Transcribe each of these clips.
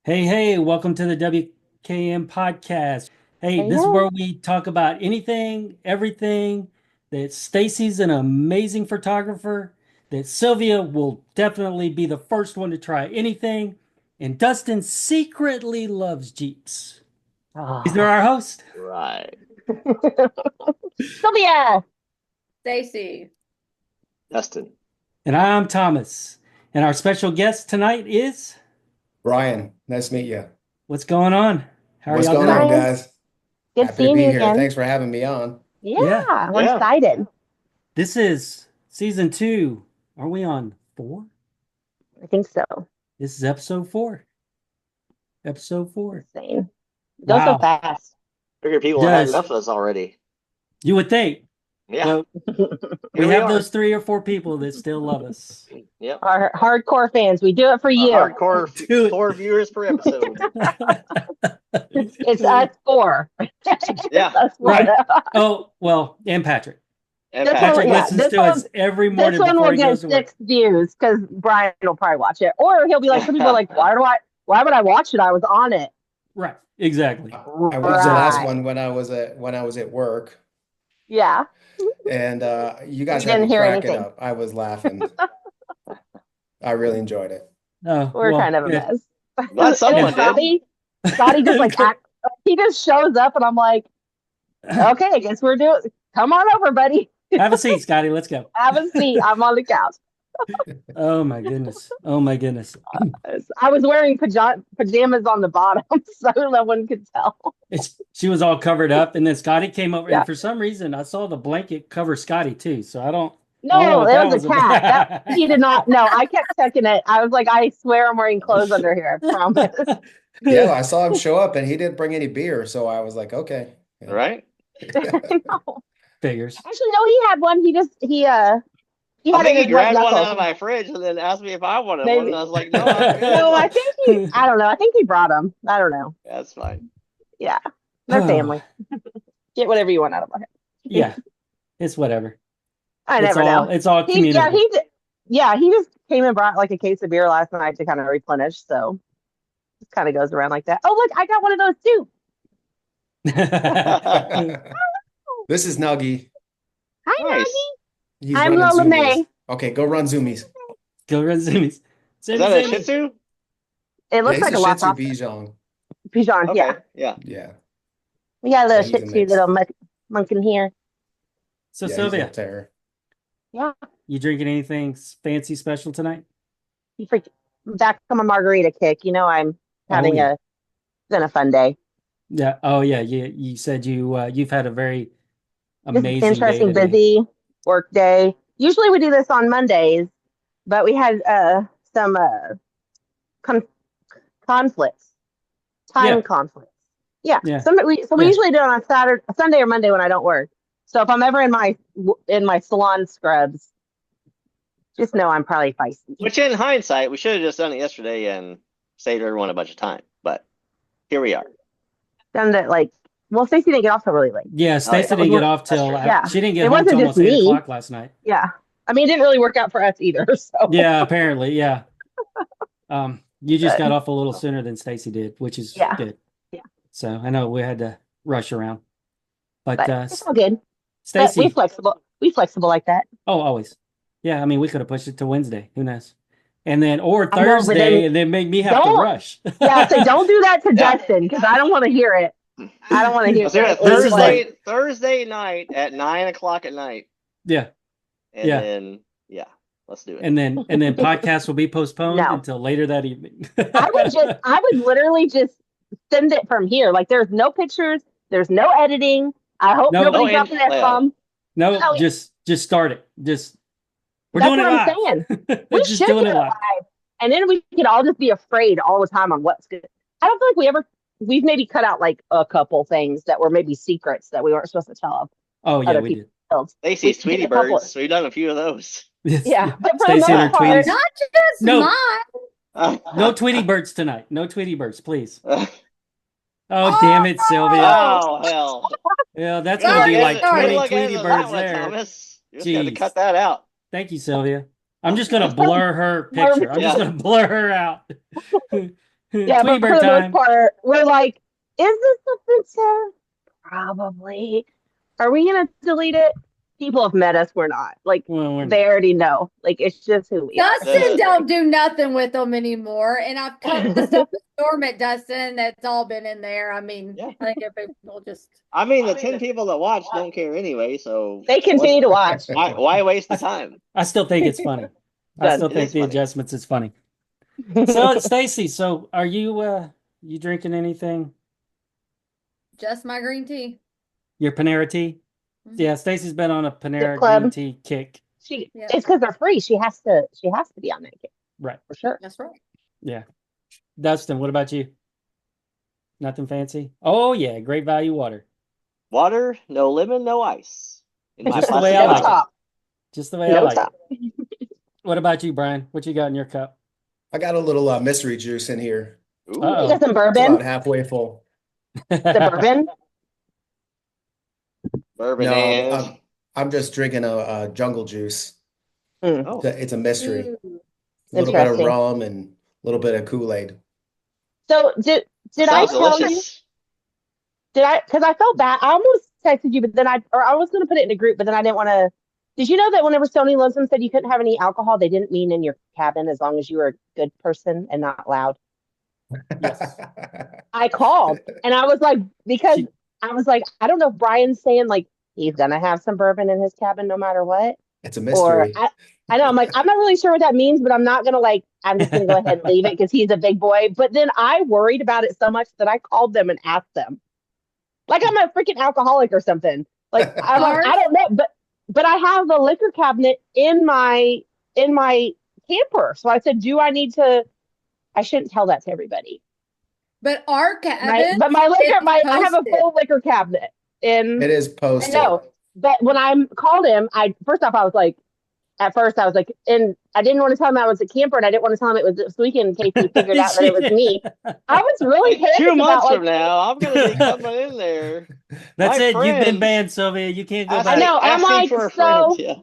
Hey, welcome to the WKN podcast. Hey, Hey, this is hey. where we talk about anything, everything. That Stacy's an amazing photographer, that Sylvia will definitely be the first one to try anything, and Dustin secretly loves Jeeps. These are Oh. our hosts, Right. Sylvia. Stacy. Dustin. and I'm Thomas. And our special guest tonight is Brian, nice to meet you. what's going on? How are What's y'all going doing? on, Brian. guys? Good Happy to seeing be you here. again. Thanks for having me on. Yeah, Yeah, we're Yeah. excited. this is season 2. Are we on 4? I think so. This is episode 4. Episode 4. Insane. It goes so Wow. fast. Figure people Does. have had enough of us already. You would think. Yeah. Well, we Here have are. those 3 or 4 people that still love us. Yep. Our hardcore fans, we do it for A you. hardcore Do it. 4 viewers per episode. It's us four. Yeah. It's us four. Right. Oh, well, and Patrick. And This Patrick one, yeah, listens this to us every This morning one before will he get goes to work. 6 views because Brian will probably watch it, or he'll be like, some people are like, why would I watch it? I was on it. Right. Exactly. I watched the last Right. one when I was at work, Yeah. and you guys We had didn't me hear cracking anything. up. I was laughing. I really enjoyed it. Oh, We're well, kind of a good. mess. Glad someone And did. Scotty just like he just shows up, and I'm like, okay, I guess we're doing. Come on over, buddy. Have a seat, Scotty. Let's go. Have a seat. I'm on the couch. Oh my goodness. Oh my goodness. I was wearing pajamas on the bottom, so no one could tell. She was all covered up, and then Scotty came over, Yeah. and for some reason, I saw the blanket cover Scotty too. So I don't know No, what it that was a was cat. about. He did not. No, I kept checking it. I was like, I swear I'm wearing clothes under here. I promise. Yeah, I saw him show up, and he didn't bring any beer, so I was like, okay. Yeah. Right? I know. Figures. Actually, no, he had one. He I had think it he in his white grabbed one out knuckle. of my fridge and then asked me if I wanted Maybe. one. And I was like, no, I'm good. No, I think I don't know. I think he brought them. I don't know. That's fine. Yeah, they're Oh. family. Get whatever you want out of my head. Yeah, it's whatever. I It's never all know. it's all He, yeah, community. he just came and brought like a case of beer last night to kind of replenish. So it kind of goes around like that. Oh, look, I got one of those too. This is Nuggy. Hi, Nice. He's I'm running Lola zoomies. May. Okay, go run zoomies. Go run zoomies. Is that a Shih Tzu? It Yeah, looks he's like a a Shih lot Tzu of Bichon. Bichon. Okay. Yeah, Yeah. Yeah. we got a little So he's Shih a Tzu mix. little monkey here. So Yeah, he's a Sylvia, little terror. Yeah, you drinking anything fancy special tonight? he freaked back from a margarita kick. You know, I'm having yeah. been a fun day. Yeah. Oh yeah. You said you've had a very This is amazing interesting, day today. busy work day. Usually we do this on Mondays, but we had some conflicts, time Yeah. conflicts. Yeah. Yeah. We Yeah. usually do it on Sunday or Monday when I don't work. So if I'm ever in my salon scrubs, just know I'm probably feisty. Which in hindsight, we should have just done it yesterday and saved everyone a bunch of time. But here we are. Done that well, Stacey didn't get off till really late. Yeah, Stacey yeah. didn't get off That's till true. Yeah. she didn't get It home wasn't till just almost 8 me. o'clock last night. Yeah. I mean, it didn't really work out for us either. So Yeah, apparently, yeah. You just But- got off a little sooner than Stacey did, which is Yeah. good. Yeah. So I know we had to rush around, but but it's all good. But Stacey, we flexible like that. oh, always, yeah. I mean, we could have pushed it to Wednesday. Who knows? And then or I know, but Thursday, then and then make me have to don't- rush. Yeah, so don't do that to Yeah. Dustin because I don't want to hear it. I don't want to hear Let's do it it. This is Thursday night at 9 o'clock at night. Yeah, And Yeah. then, let's do it. and then podcast will be postponed No. until later that evening. I would literally just send it from here. Like there's no pictures, there's no editing. I hope No. nobody's No dropping that layout. bomb. No, Oh, just start it. We're That's doing it what I'm live. saying. We're We just should doing do it it live. live. And then we could all just be afraid all the time on what's good. I don't feel like we've maybe cut out like a couple things that were maybe secrets that we weren't supposed to tell Oh yeah, other we people. did. else. Stacey's We Tweety did a couple- Birds. We've done a few of those. Yeah, but for the Stacey and her most part, tweets. Not just No. mine. No Tweety Birds tonight. No Tweety Birds, please. Oh, Oh, damn it, Sylvia. hell. Yeah, that's Yeah, going to be good like start. 20 Look at Tweety that Birds one, there. Thomas. You just got to Jeez. cut that out. Thank you, Sylvia. I'm just going to blur her picture. I'm just Yeah. going to blur her out. Yeah, but Tweeber for the most time. part, we're like, is this offensive? Probably. Are we gonna delete it? People have met us. We're not. Like Well, we're they not. already know. Like it's just who we are. Dustin don't do nothing with them anymore, and I've cut the stuff with Storm at Dustin. That's all been in there. I mean, Yeah. I think if people just I mean, the 10 people that watch don't care anyway, so They continue to watch. why waste the time? I still think it's funny. I Done. still It think is the funny. adjustments is funny. So, Stacy, so are you drinking anything? just my green tea. Your Panera tea? Mhm. Yeah, Stacy's been on a Panera Club. green tea kick. Yeah. It's because they're free. She has to be on that kick Right. for sure. That's right. Yeah. Dustin, what about you? Nothing fancy? Oh yeah, great value water. Water, no lemon, no ice. In my Just the plastic way I No like it. bottle. top. Just the way I No like top. it. What about you, Brian? What you got in your cup? I got a little mystery juice in here. Ooh. You Uh-oh. got some It's about bourbon? halfway full. The bourbon? Bourbon No, and I'm just drinking a jungle juice. oh, It's a mystery. Ooh, A little bit of interesting. rum and a little bit of Kool-Aid. So did I sounds tell you? delicious. Because I felt bad. I almost texted you, but then I was going to put it in a group, but then I didn't want to. Did you know that whenever Sony Lism said you couldn't have any alcohol, they didn't mean in your cabin as long as you were a good person and not loud? Yes. I called and I was like, because She- I was like, I don't know if Brian's saying like he's going to have some bourbon in his cabin no matter what. It's a Or mystery. I know, I'm like, I'm not really sure what that means, but I'm not going to like, I'm just going to go ahead and leave it because he's a big boy. But then I worried about it so much that I called them and asked them. Like I'm a freaking alcoholic or something. Like I'm like, I don't know, but I have a liquor cabinet in my camper. So I said, do I need to? I shouldn't tell that to everybody. But our cabin, But my liquor, it's I have a posted. full liquor cabinet. It is I posted. know. But when I called him, first off, I was like, and I didn't want to tell him I was a camper, and I didn't want to tell him it was this weekend in case he figured out that it was me. I was really Like, 2 panicked about months like, from now, I'm gonna be coming in there. That's My it. You've been friends- banned, Sylvia. You can't go Ask- back. I know. I'm asking like, for a so, friend. Yeah.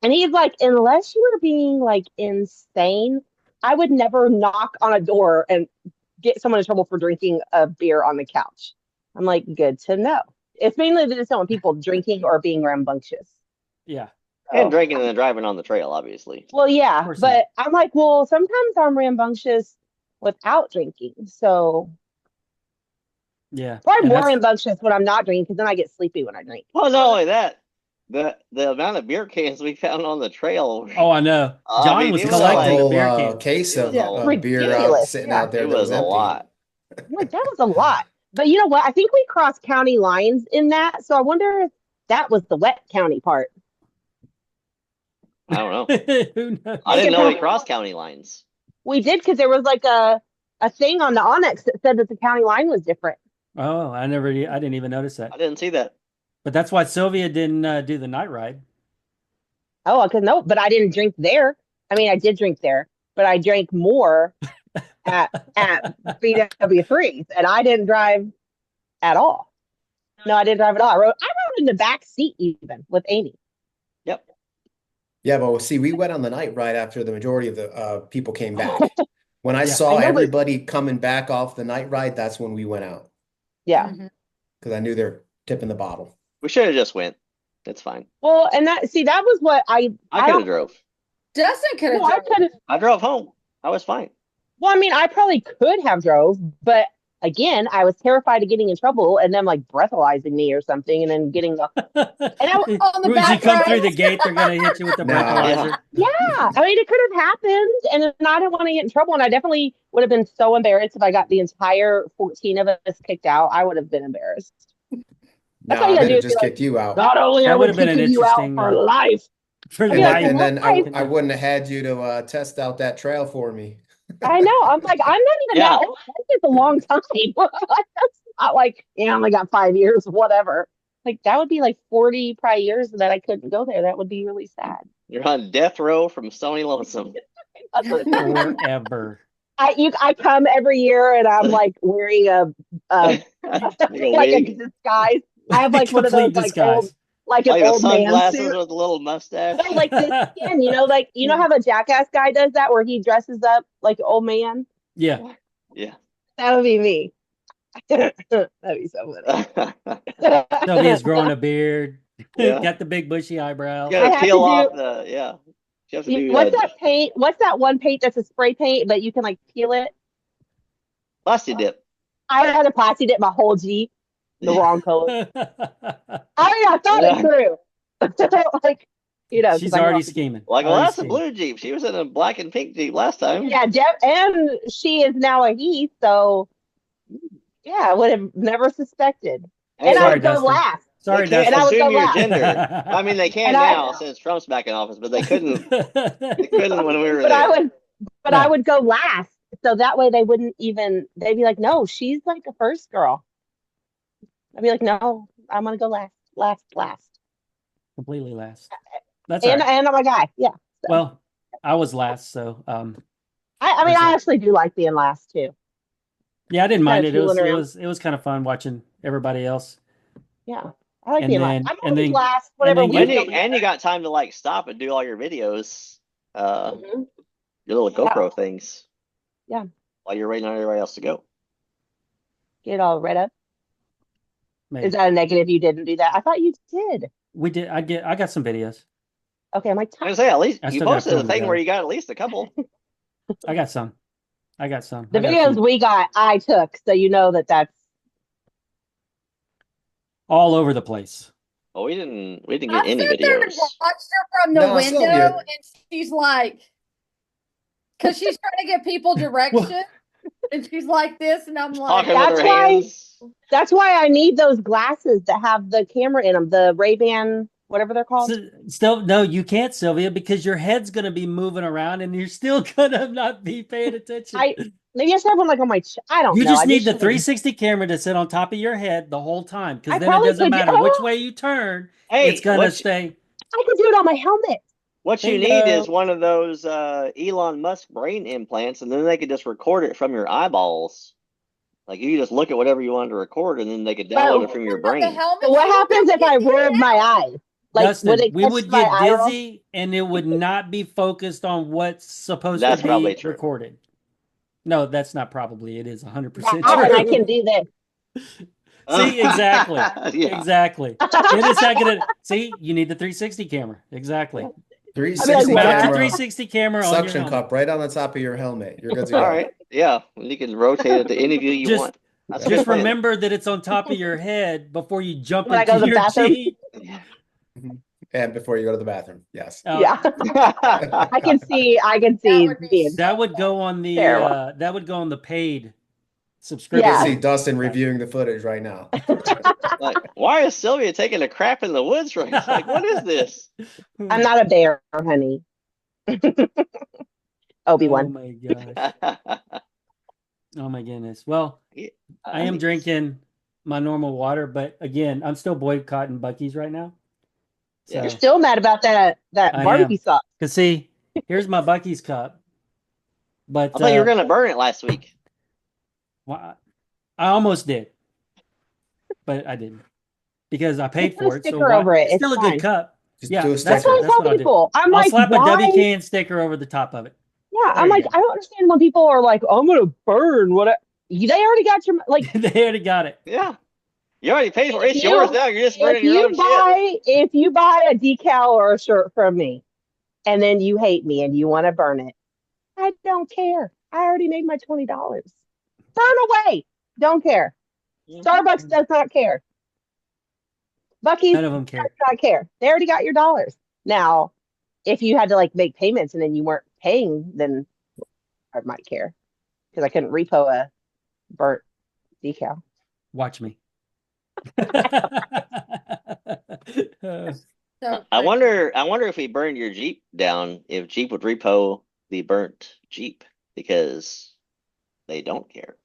and he's like, unless you were being like insane, I would never knock on a door and get someone in trouble for drinking a beer on the couch. I'm like, good to know. It's mainly that it's not when people drinking or being rambunctious. Yeah. And So- drinking and then driving on the trail, obviously. Well, yeah, course but I'm like, well, sometimes I'm rambunctious without drinking. So, Yeah. or I'm And more that's- rambunctious when I'm not drinking because then I get sleepy when I drink. Well, not only that, the amount of beer cans we found on the trail. Oh, I know. I John mean, was it was A collecting like- the beer whole can. case of Yeah. beer out Ridiculous. sitting Yeah. out there It that was a empty. lot. I'm like, that was a lot. But you know what? I think we crossed county lines in that. So I wonder if that was the wet county part. I don't know. Who knows? I didn't know probably- we crossed county lines. We did because there was like a thing on the Onyx that said that the county line was different. Oh, I didn't even notice that. I didn't see that. But that's why Sylvia didn't do the night ride. Oh, because no, but I didn't drink there. I mean, I did drink there, but I drank more at BW3s, and I didn't drive at all. No, I didn't drive at all. I rode in the back seat even with Amy. Yep. Yeah, but see, we went on the night ride after the majority of the people came back. When I Yeah. saw I know, but- everybody coming back off the night ride, that's when we went out Yeah. Mhm. because I knew they're tipping the bottle. We should have just went. It's fine. Well, and that was what I could have don't- drove. Dustin could well, I have. could have. I drove home. I was fine. Well, I mean, I probably could have drove, but again, I was terrified of getting in trouble and them like breathalyzing me or something, and then getting the on the As you back come row. through the gate, they're gonna hit you with the No. breathalyzer. yeah. I mean, it could have happened, and then I didn't want to get in trouble, and I definitely would have been so embarrassed if I got the entire 14 of us kicked out. I would have been embarrassed. That's all Nah, you gotta they'd do have is just be like, kicked you out. not only That are we would have been an kicking you out interesting, for life. For And the Yeah, then, night. and then right. I wouldn't have had you to test out that trail for me. I know. I'm like, I'm not even Yeah. that old. That's a long time. That's not like, I only got 5 years, whatever. Like, that would be like 40 probably years that I couldn't go there. That would be really sad. You're on death row from Stony Lonesome. That's what it is. Forever. I come every year and I'm like wearing a Like a like a wig. disguise. I have like one of those Complete like old, disguise. like an Like the old man sunglasses suit. with a little mustache. No, like this skin, like how the Jackass guy does that where he dresses up like an old man. Yeah. Yeah. That would be me. That'd be so funny. Sylvia's growing a beard, Yeah. got the big bushy You eyebrows. I gotta have peel to off do. the, yeah. You have to do What's that paint? What's that one paint that's a spray paint, but you can like peel it? plasti dip. I had a plastic dip my whole Jeep, the wrong color. I thought it Yeah. through. Like, because She's I know. already scheming. Like, well, Already that's a scheming. blue Jeep. She was in a black and pink Jeep last time. Yeah, and she is now a he, so yeah, I would have never suspected. And Hey, I Sorry, would go Dustin. last. they Sorry, can't And I would go assume your last. gender. I mean, they can And now since Trump's back in office, but they couldn't. They couldn't when we were but I there. would, but No. I would go last, so that way they wouldn't even. They'd be like, "No, she's like a first girl." I'd be like, "No, I'm gonna go last." Completely last. That's all And right. and I'm a guy. Yeah. So. Well, I was last, so I mean, I actually do like being last too. yeah, I didn't Just mind kinda it. It was tooling it around. was it was kind of fun watching everybody else. Yeah, I like And being last. then I'm and always then last. and Whatever then we And get you, film. and you got time to like stop and do all your videos, Mhm. your little Yeah. GoPro things. Yeah. While you're waiting on everybody else to go. Get it all read up. maybe. Is that a negative? You didn't do that. I thought you did. We did. I got some videos. Okay, I'm like, I was gonna say, at least I you still gotta posted put a them thing where together. you got at least a couple. I got some. I got some. the I got a videos few we got, I took, so you know that's all over the place. Well, we didn't I get any sat there and videos. watched her from the No, window, Sylvia. and she's like, because she's trying to give people direction, and she's like this, and I'm like, Talking with that's her why hands. that's why I need those glasses that have the camera in them, the Ray-Ban, whatever they're called. Still, no, you can't, Sylvia, because your head's going to be moving around and you're still going to not be paying attention. Maybe I should have one like on my. I don't You know. just I need just the should've- 360 camera to sit on top of your head the whole time, because I then it probably doesn't could. matter which way you turn, it's Hey, going to stay. I could do it on my helmet. what you Bingo. need is one of those Elon Musk brain implants, and then they could just record it from your eyeballs. Like you just look at whatever you wanted to record, and then they could download it from your the brain. helmet. But what happens if I rub my eyes? Like, Dustin, would it we catch would my get eye roll? dizzy and it would not be focused on what's supposed That's to probably be true. recorded. No, that's not probably. It is 100% That, and I true. can do this. See, exactly. Yeah. Exactly. It is not gonna see, you need the 360 camera. Exactly. 360 Mount your camera, 360 camera on your suction helmet. cup right on the top of your helmet. You're good to All go. right. Yeah. You can rotate it to any view you Just- want. That's a Just good plan. remember that it's on top of your head before you jump When I go into to the your bathroom. Jeep. And before you go to the bathroom, yes. Yeah, I can see. would be being That would go on the Terrible. that would go on the paid You subscription. Yeah. see Dustin reviewing the footage right now. Like, why is Sylvia taking a crap in the woods right now? Like, what is this? I'm not a bear, honey. Oh Obi-Wan. my gosh. Oh my goodness. Well, I am Nice. drinking my normal water, but again, I'm still boycotting Buc-ee's right now. So, Yeah. You're still mad about that I barbecue am. sauce. cause see, here's my Buc-ee's cup. But I thought you were gonna burn it last week. well, I almost did, but I didn't because I paid Just put a for it. So sticker over it. it's still It's a good fine. cup. Just Yeah, do a that's That's sticker. what I That's tell what I'll do. people. I'm I'll like, slap a why? WKN sticker over the top of it. Yeah, There I'm you like, go. I don't understand when people are like, I'm gonna burn what they already got your like. They already got it. Yeah. You already paid for it. If It's you- yours now. You're just burning your own shit. If you buy a decal or a shirt from me, and then you hate me and you want to burn it, I don't care. I already made my $20. Burn away. Don't care. Starbucks does not care. Buc-ee's None of them care. does not care. They already got your dollars. Now, if you had to like make payments and then you weren't paying, then I might care because I couldn't repo a burnt decal. Watch me. So I wonder if we burned your Jeep down, if Jeep would repo the burnt Jeep because they don't care.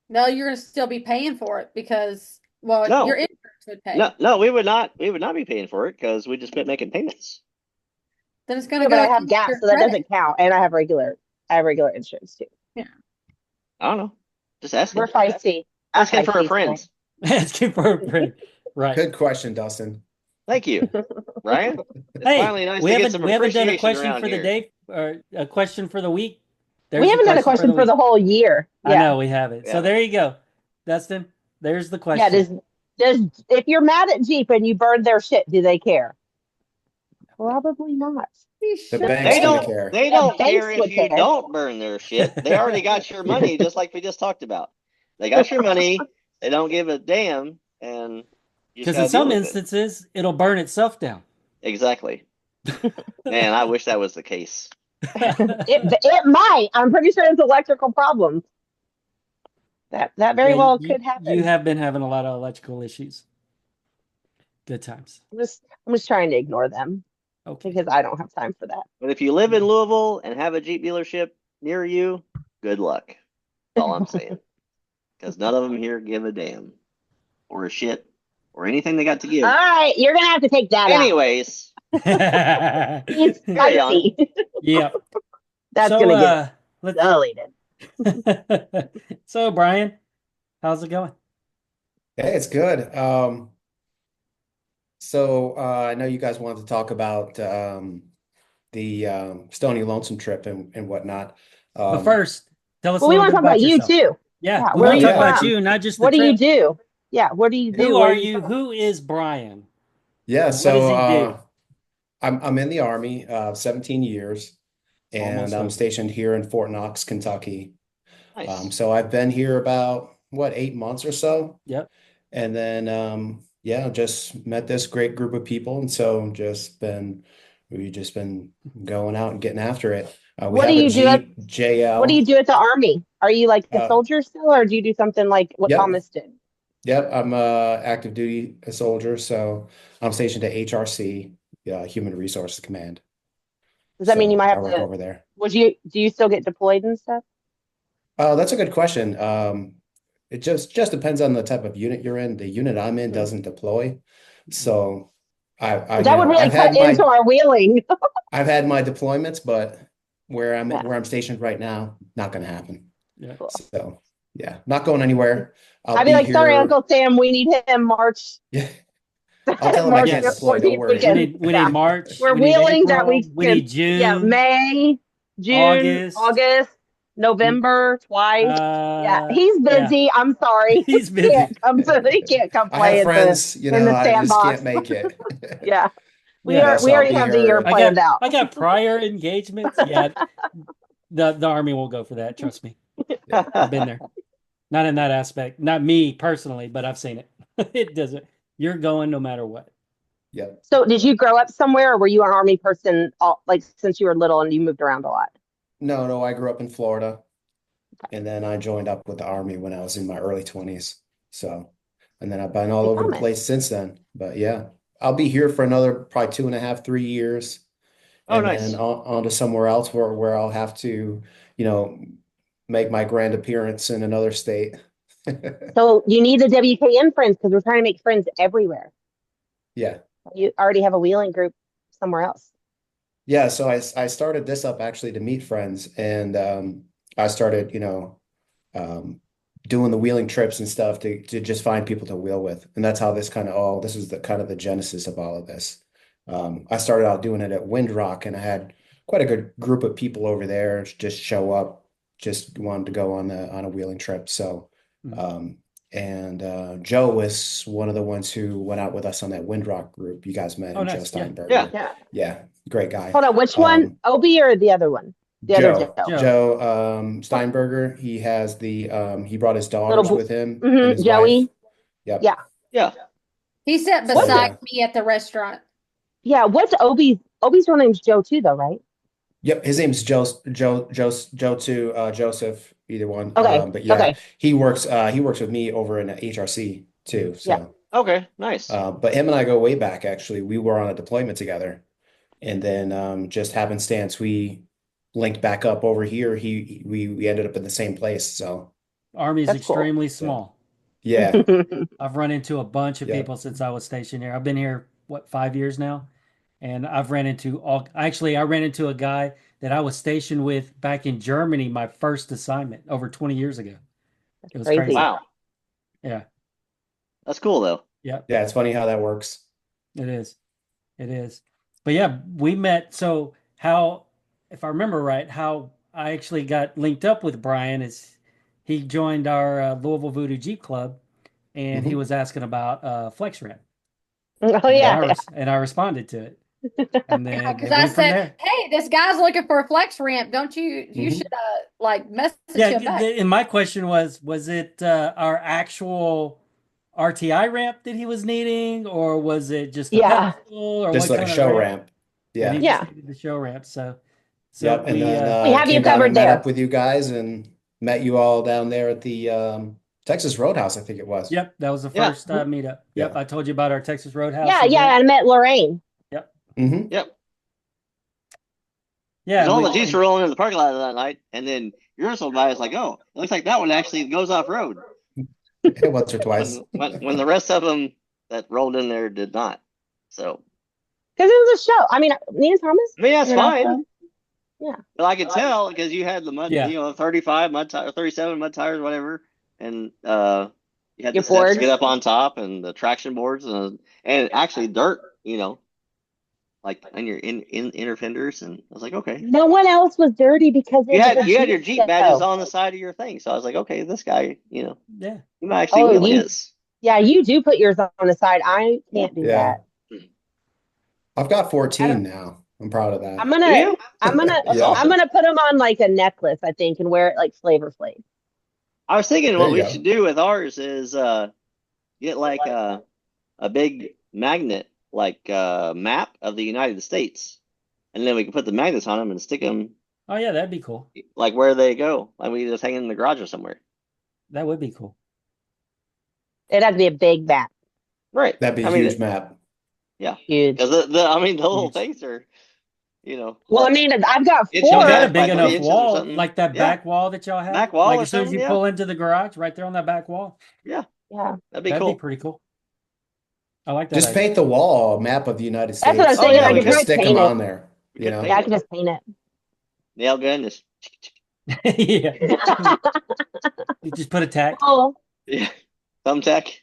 no, you're gonna still be paying for it because No. your insurance would pay. No, we would not be paying for it because we just been making payments. Then it's gonna Yeah, go. but I have against gas, your so that credit. doesn't count. And I have regular insurance too. I don't know. Just asking. We're feisty. Asking for a feisty friend. Asking for a friend. Right. Good question, Dustin. Thank you, Ryan. It's Hey, finally nice we to get haven't some we haven't done a appreciation question around for the here. day or a question for the week There's We the haven't done a question question for week. the whole year. I Yeah. know we have it. So Yeah. there you go, Dustin. There's the Yeah. question. Does if you're mad at Jeep and you burn their shit, do they care? Probably not. He The should. bank's They gonna don't. care. They The don't care banks if would you care. don't burn their shit. They already got your money, just like we just talked about. They got your money. They don't give a damn, and you just Because in got to deal some with it. instances, it'll burn itself down. Exactly. Man, I wish that was the case. It might. I'm pretty sure it's electrical problems. That very Yeah, well you, could you happen. have been having a lot of electrical issues. Good times. I'm just trying to ignore them Okay. because I don't have time for that. But if you live in Louisville and have a Jeep dealership near you, good luck. That's all I'm saying. Because none of them here give a damn or a shit or anything they got to All give. right, you're gonna have to take that out. Anyways, It's carry on. spicy. Yep. That's So gonna get let's deleted. so Brian, how's it going? Hey, it's good. So I know you guys wanted to talk about the Stony Lonesome trip and whatnot. But first, tell us a Well, we little want bit to talk about about you yourself. too. Yeah, Yeah, we where want are to you talk about from? you, not just the What do you trip. do? Yeah, what do you do? Who Where are you you? from? Who is Brian? Yeah, And what does so he do? I'm in the Army, 17 years, and Almost I'm over. stationed here in Fort Knox, Kentucky. Nice. So I've been here about what, 8 months or so. Yep. And then yeah, just met this great group of people, and so we've just been going out and getting after it. We What do have a you do at Jeep What do you JL. do at the Army? Are you like a Uh, soldier still, or do you do something like what yep, Thomas did? yep. I'm a active duty soldier, so I'm stationed at HRC, Human Resources Command. Does that mean you So might I have work to? over there. Do you still get deployed and stuff? That's a good question. It just depends on the type of unit you're in. The unit I'm in Hmm. doesn't deploy, so I But that would really I've cut had into our wheeling. my deployments, but Yeah, where I'm stationed right now, not going to happen. Yeah. cool. So yeah, not going anywhere. I'll I'd be be like, sorry, here. Uncle Sam, we need him March Yeah, I'll tell him I March can't Yes. deploy. Don't 14th worry. We weekend. need Yeah, March, we're we need wheeling that April, we weekend. need Yeah, June, May, June, August. August, November, twice. Yeah, he's Yeah, busy. I'm sorry. he's He busy. can't come I have play friends, in the I just sandbox. can't make it. Yeah. We Yeah, are So we I'll already be have the year here. planned out. I got prior engagements. Yeah, the Army won't go for that. Trust me, Yeah. I've been there. Not in that aspect. Not me personally, but I've seen it. It doesn't. You're going no matter what. Yep. So did you grow up somewhere or were you an army person like since you were little and you moved around a lot? No, I grew up in Florida, and then I joined up with the Army when I was in my early 20s. So, and then I've been all Pretty over the common. place since then. But yeah, I'll be here for another probably 2.5, 3 years, Oh, and then nice. on to somewhere else where I'll have to, you know, make my grand appearance in another state. So you need the WKN friends because we're trying to make friends everywhere. Yeah. You already have a wheeling group somewhere else. Yeah, so I started this up actually to meet friends, and I started, um, doing the wheeling trips and stuff to just find people to wheel with, and that's how this is the kind of the genesis of all of this. I started out doing it at Windrock, and I had quite a good group of people over there just show up, just wanted to go on a wheeling trip. So, Mhm. and Joe was one of the ones who went out with us on that Windrock group. You guys met Oh, him, Joe nice. Yeah. Steinberger. Yeah. Yeah. Yeah, great guy. Hold on, which one? Obi or the other one? The other Joe, Joe. Joe. Joe Steinberger. He has he brought his daughters with him and his Joey. wife. Yep. Yeah. Yeah. He sat So, beside yeah. me at the restaurant. Yeah. What's Obi's real name's Joe too, though, right? Yep, his name's Joe too, Joseph, either one. Okay. But yeah, Okay. he works with me over in HRC too. Yeah. So, Okay, nice. but him and I go way back actually. We were on a deployment together, and then just happenstance we linked back up over here. We ended up in the same place. So, Army's That's cool. extremely small. yeah, I've run into a bunch of Yep. people since I was stationed here. I've been here, what, 5 years now? And I've ran into I ran into a guy that I was stationed with back in Germany, my first assignment over 20 years ago. It was crazy. crazy. Wow. Yeah. That's cool though. Yep. yeah. It's funny how that works. It is. It is. But yeah, we met. So how, if I remember right, how I actually got linked up with Brian is he joined our Louisville Voodoo Jeep Club, and he Mhm. was asking about flex ramp, Oh and yeah. I responded to it, and then Because it I went from said, there. "Hey, this guy's looking for a flex ramp. Don't you Mhm. should like message Yeah, him back." and my question was it our actual RTI ramp that he was needing, or was it just a Yeah. pedestal, or Just what like a kind of show ramp? ramp. And he Yeah. just Yeah. needed the show ramp. So Yep. And we then We have you came down covered and met there. up with you guys and met you all down there at the Texas Roadhouse, I think it was. yep, that was the Yeah. first meetup. Yep, Yeah. I told you about our Texas Roadhouse Yeah, yeah. event. I met Lorraine. Yep. Hmm. Yep. Yeah, Because and all we the Jeeps were rolling in the parking lot that night, and then yours went by. It's like, oh, it looks like that one actually goes off road. Once or twice. When the rest of them that rolled in there did not. So Because it was a show. I mean, Nina Thomas. I mean, that's you know, fine. so, yeah. But I could tell because you had the mud, Yeah. 35 mud tires, 37 mud tires, whatever, and you had Your the steps board. to get up on top and the traction boards and actually dirt, like on your inner fenders, and I was like, okay. No one else was dirty because it You was had a you had your Jeep Jeep badges show. on the side of your thing, so I was like, okay, this guy, yeah. he might actually Oh, wheel his. Yeah, you do put yours on the side. I can't do Yeah. that. I've got I 14 don't. now. I'm proud of that. I'm Do gonna. you? I'm gonna. That's Yeah. I'm awesome. gonna put them on like a necklace, I think, and wear it like Flavor Flav. I was thinking There what you we go. should do with ours is get like a big magnet, like map of the United States, and then we can put the magnets on them and stick them Oh yeah, that'd be cool. like where they go. Like we just hang it in the garage or somewhere. That would be cool. It has to be a big bat, Right. That'd be I a mean, huge map. yeah. huge. Because the little Huge. things are, Well, I mean, I've got inch and Y'all a four. got a half big by 3 enough inches or wall, something. like that Yeah. back wall that y'all have. Back wall Like or as soon as something, you yeah. pull into the garage, right there on that back wall. Yeah. Yeah, That'd be That'd cool. be pretty cool. I like that Just idea. paint the wall, a map of the United that's what I was States, Oh thinking. yeah, I we could and just could. probably stick them paint it. on there, We you could know? Yeah, I paint could just paint nail gun, just Yeah. it. You just put a tack. Oh, yeah. Thumbtack.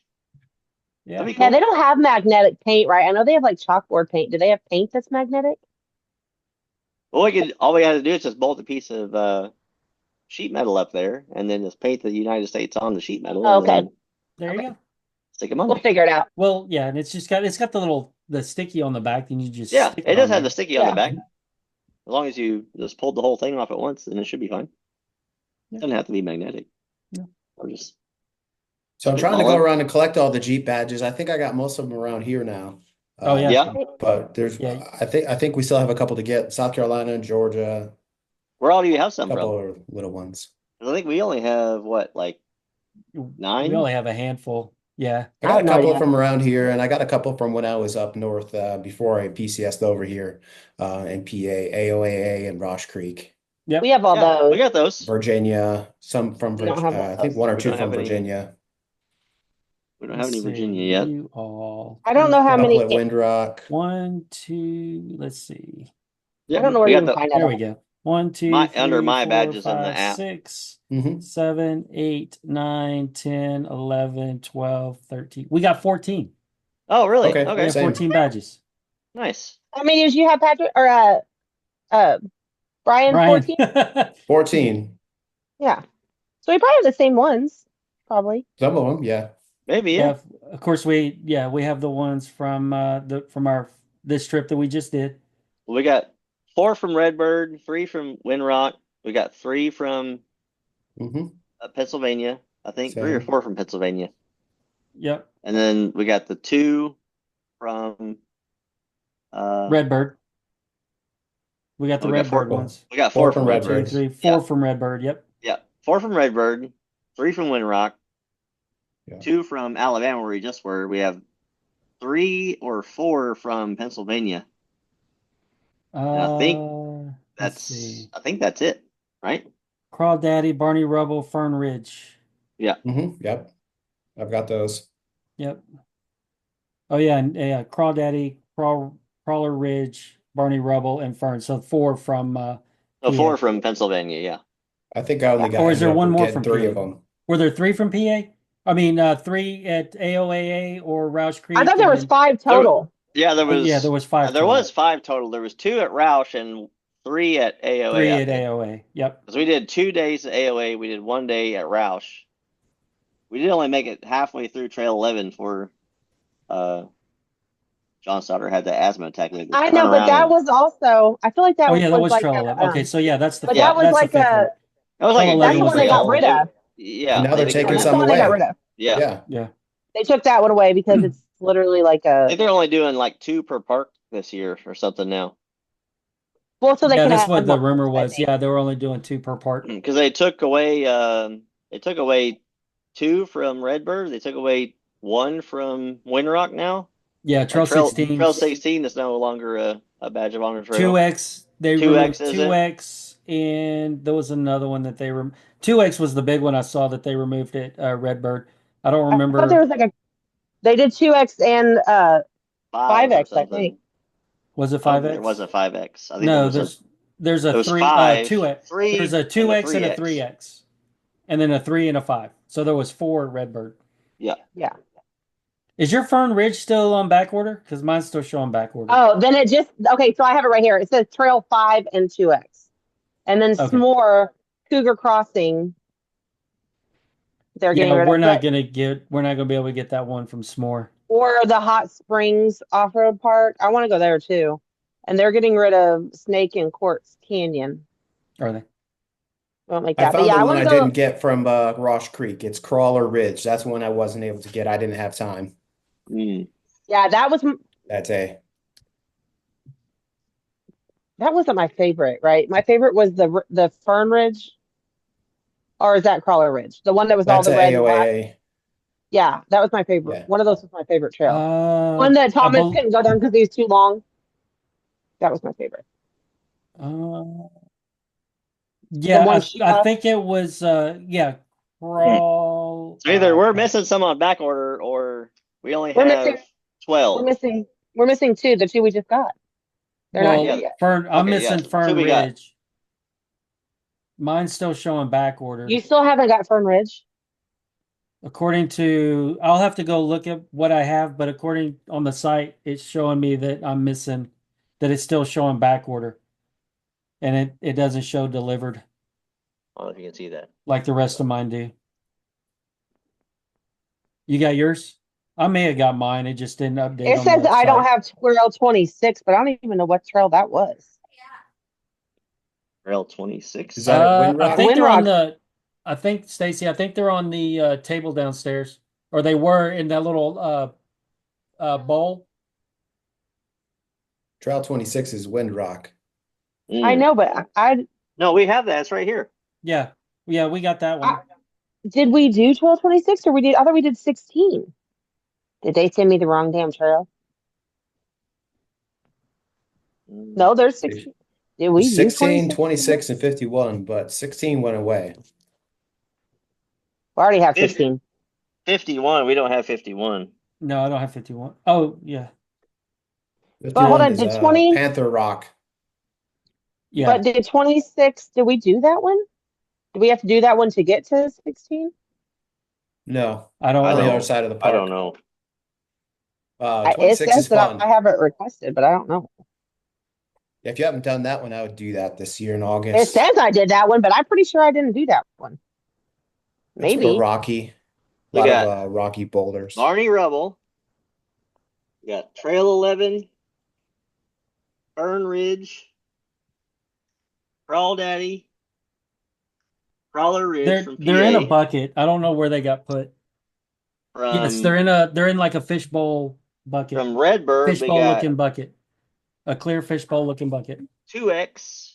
Yeah. That'd be yeah, cool. they don't have magnetic paint, right? I know they have like chalkboard paint. Do they have paint that's magnetic? Well, all we had to do is just bolt a piece of sheet metal up there, and then just paint the United States on the sheet metal, Oh, and okay, then There you okay. go. stick them on We'll there. figure it out. Well, yeah, and it's got the sticky on the back, then you just Yeah, stick it it does on have the there. sticky on the Yeah. back. As long as you just pulled the whole thing off at once, then it should be fine. Yeah. Doesn't have to be magnetic. No. Or just So I'm trying to go spitballing. around and collect all the Jeep badges. I think I got most of them around here now. Oh yeah. Yeah, But there's, Yeah. I think we still have a couple to get. South Carolina, Georgia, where all do you have a some couple from? of little ones. 'Cause I think we only have what, like We 9? only have a handful. Yeah. I I got have a no couple idea. from around here, and I got a couple from when I was up north before I PCS'd over here in PA, AOAA, and Rosh Creek, Yep. We have all Yeah, we those. got those. Virginia, some from We don't have I think those. one or We two don't from have any. Virginia, We don't have Let's any see. Virginia yet. You all. I don't know We've how a got couple many. at Windrock. 1, 2, let's see. I don't know Yeah, where we you got can find There that we at. go. 1, 2, under 3, my 4, badges in the 5, app. 6, Hmm. 7, 8, 9, 10, 11, 12, 13. We got 14. Oh, really? Okay, We Okay, have same. 14 badges. nice. How many did you have, Patrick or uh Brian? Brian. 14? 14. Yeah. So we probably have the same ones, probably. Some of them, yeah. Maybe, yeah. Yeah, of course we have the ones from our this trip that we just did. Well, we got 4 from Redbird, 3 from Windrock. We got 3 from Hmm. Pennsylvania. I think 3 or Same. 4 from Pennsylvania. Yep. And then we got the 2 from Redbird. We got the we got 4. Redbird ones. We got 4 4 from from 1, 2, Redbird. Redbird. 3, 4 Yeah. from Redbird. Yep. Yeah, 4 from Redbird, 3 from Windrock, Yeah. 2 from Alabama, where we just were. We have 3 or 4 from Pennsylvania. And I think Let's see. that's it, right? Crawdaddy, Barney Rubble, Fern Ridge. Yeah. Yep. I've got those. Yep. Oh yeah, and Crawdaddy, Crawler Ridge, Barney Rubble, and Fern. So 4 from So PA. 4 from Pennsylvania, yeah. I think I only got Or is there ended up one more getting from 3 PA? of them. Were there 3 from PA? I mean, 3 at AOAA or Roush Creek. I thought there and was then- 5 total. Yeah, there was yeah, there was 5 there total. was 5 total. There was 2 at Roush and 3 at AOA. 3 I at think. AOA. Yep. Because we did 2 days at AOA. We did 1 day at Roush. We did only make it halfway through Trail 11 for John's daughter had the asthma attack. We had to I turn know, but around that and was also, I feel like that Oh yeah, that was was like Trail 11. Okay, so yeah, but Yeah. that was that's the like fifth one. that was Trail like a 11 that's the green was one they the got trail. fifth rid one. of. Yeah, And now they're they taking got That's rid the some of one they got away. rid of. Yeah. Yeah. Yeah. They took that one away because it's literally like I a, think they're only doing like 2 per park this year or something now. well, so they Yeah, can that's add what the more rumor parks, I was. think. Yeah, they were only doing 2 per part. Because they took away 2 from Redbird. They took away 1 from Windrock now. Yeah, Like Trail 16. Trail 16 is no longer a badge of honor trail. 2X, they 2X removed isn't. 2X, and there was another one that they 2X was the big one I saw that they removed at Redbird. I don't I thought there remember. was like they did 2X and 5 or 5X, I something. think. Was it I don't think there 5X? was a 5X. I think No, there's a there was 3 5, 2X. 3, There's a and a 2X and a 3X. 3X. And then a 3 and a 5. So there was 4 at Redbird. Yeah. Yeah. Is your Fern Ridge still on back order? Because mine's still showing back order. Oh, then it just, okay, so I have it right here. It says Trail 5 and 2X. And then Okay. S'more, Cougar Crossing, they're getting Yeah, rid we're of, not gonna be able to get that one from S'more. or the Hot Springs Off-Road Park. I want to go there too. And they're getting rid of Snake and Quartz Canyon. Are they? Won't make I that. But found yeah, the I one want I to go. didn't get from Rosh Creek. It's Crawler Ridge. That's one I wasn't able to get. I didn't have time Mm. Yeah, that day. that wasn't my favorite, right? My favorite was the Fern Ridge, or is that Crawler Ridge? The one that was all That's the a red and black. AOA. Yeah, that was my favorite. Yeah. One of those was my favorite trail. I One that Thomas bel couldn't go down because he was too long. That was my favorite. uh, The yeah, one I Sheila. think it was crawl. So either we're missing some on back order or we only We're have missing. 12. We're missing 2. The 2 we just got. They're not Well, here Yeah. yet. Fern. I'm Okay, yeah. missing So Fern we got Ridge. Mine's still showing back order. You still haven't got Fern Ridge? According to, I'll have to go look at what I have, but according on the site, it's showing me that I'm missing, that it's still showing back order, and it doesn't show delivered I don't know if you can see that. like the rest of mine do. You got yours? I may have got mine. It just didn't update It on says the I don't site. have Trail 26, but I don't even know what trail that was. Trail 26. Is that at I Windrock? think they're on Windrock. I think Stacy, I think they're on the table downstairs, or they were in that little bowl. Trail 26 is Windrock. I know, but No, we have that. It's right here. Yeah, we got that one. did we do Trail 26 or I thought we did 16. Did they send me the wrong damn trail? No, there's 16. Did we do 16, 26? 26, and 51, but 16 went away. We already have 50. 16. 51. We don't have 51. No, I don't have 51. Oh, yeah. But hold 51 on, is did 20? Panther Rock. Yeah. But did 26, did we do that one? Do we have to do that one to get to 16? No, I don't on the know. other side of the I park. don't know. It 26 says is that fun. I have it requested, but I don't know. If you haven't done that one, I would do that this year in It August. says I did that one, but I'm pretty sure I didn't do that one. It's Maybe. rocky. A We lot got of rocky boulders. Barney Rubble. We got Trail 11. Fern Ridge. Crawl Daddy. Crawler Ridge from PA. They're in a bucket. I don't know where they got put. Yes, they're in like a fishbowl bucket. From Redbird, we Fishbowl got looking bucket. A clear fishbowl looking bucket. 2X.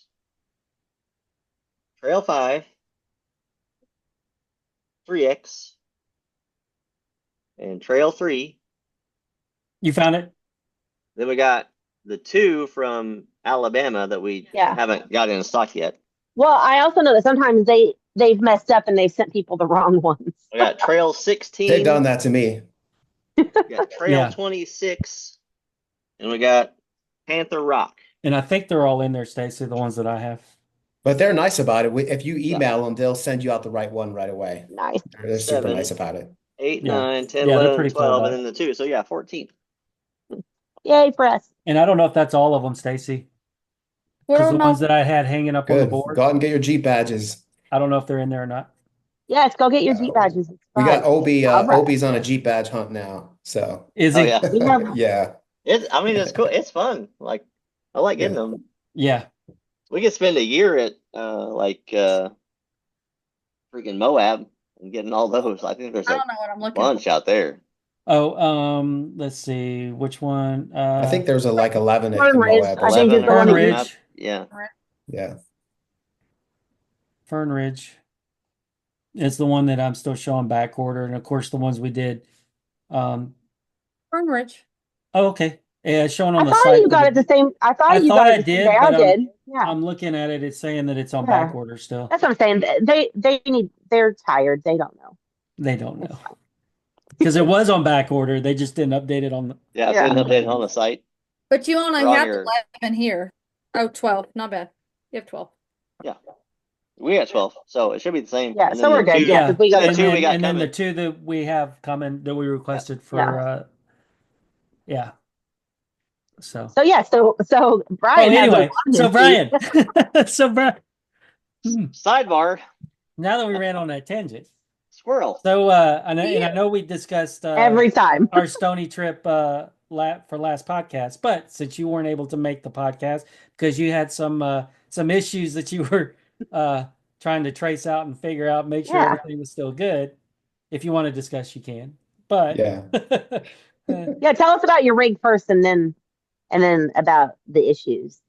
Trail 5. 3X. And Trail 3. You found it? Then we got the 2 from Alabama that we haven't got in stock yet. Well, I also know that sometimes they've messed up and they've sent people the wrong ones. We got Trail 16. They've done that to me. We got Trail Yeah. 26. And we got Panther Rock. And I think they're all in there, Stacy, the ones that I have. But they're nice about it. If you email them, they'll send you out the right one right away. Nice. They're super 7, nice about it. 8, Yeah. 9, 10, Yeah, they're 11, pretty cool 12, about and then the 2. So yeah, 14. Yay for us. And I don't know if that's all of them, Stacy. Put Because the them ones on. that I had hanging up on the Good. board, Go out and get your Jeep badges. I don't know if they're in there or not. Yes, go get your Jeep Uh, badges. It's we got fun. All right. Obi's on a Jeep badge hunt now. So Is Oh he? yeah, We have yeah. I mean, it's cool. It's fun. Like I like getting Yeah. them. Yeah. We could spend a year at freaking Moab and getting all those. I think there's I a don't know what I'm looking bunch out there. Oh, let's see which one. I think there's a like 11 Fern in Ridge, Moab or I think, is 11 the or one Fern that something you. out. Ridge. Yeah. for. yeah. Fern Ridge is the one that I'm still showing back order, and of course the ones we did. Um, Fern Ridge. oh, okay. Yeah, it's showing I on the thought site you for got it the. the same. I I thought you thought got it I the same day did, I but did. Yeah, I'm looking at it. It's saying that it's on back yeah. order still. That's what I'm saying. They're tired. They don't know. They don't It's know fine. because it was on back order. They just didn't update it on the. Yeah, Yeah. it's been updated on the site. But you only Or on have your 11 here. Oh, 12. Not bad. You have 12. yeah. We got 12, so it should be the same. Yeah, And so then we're the good. two, Yeah, Yeah, because we got the it. two we got and then the coming. two that we have coming that we requested for. Yeah. Yeah. So. So yeah, so Oh, Brian has those anyway, on so his Jeep. Brian, so Brian. Sidebar, Now that we ran on that tangent, squirrel. so I know we discussed Every time. our Stony trip for last podcast, but since you weren't able to make the podcast because you had some issues that you were trying to trace out and figure out, make sure Yeah. everything was still good. If you want to discuss, you can. But Yeah. Yeah, tell us about your rig first and then about the issues.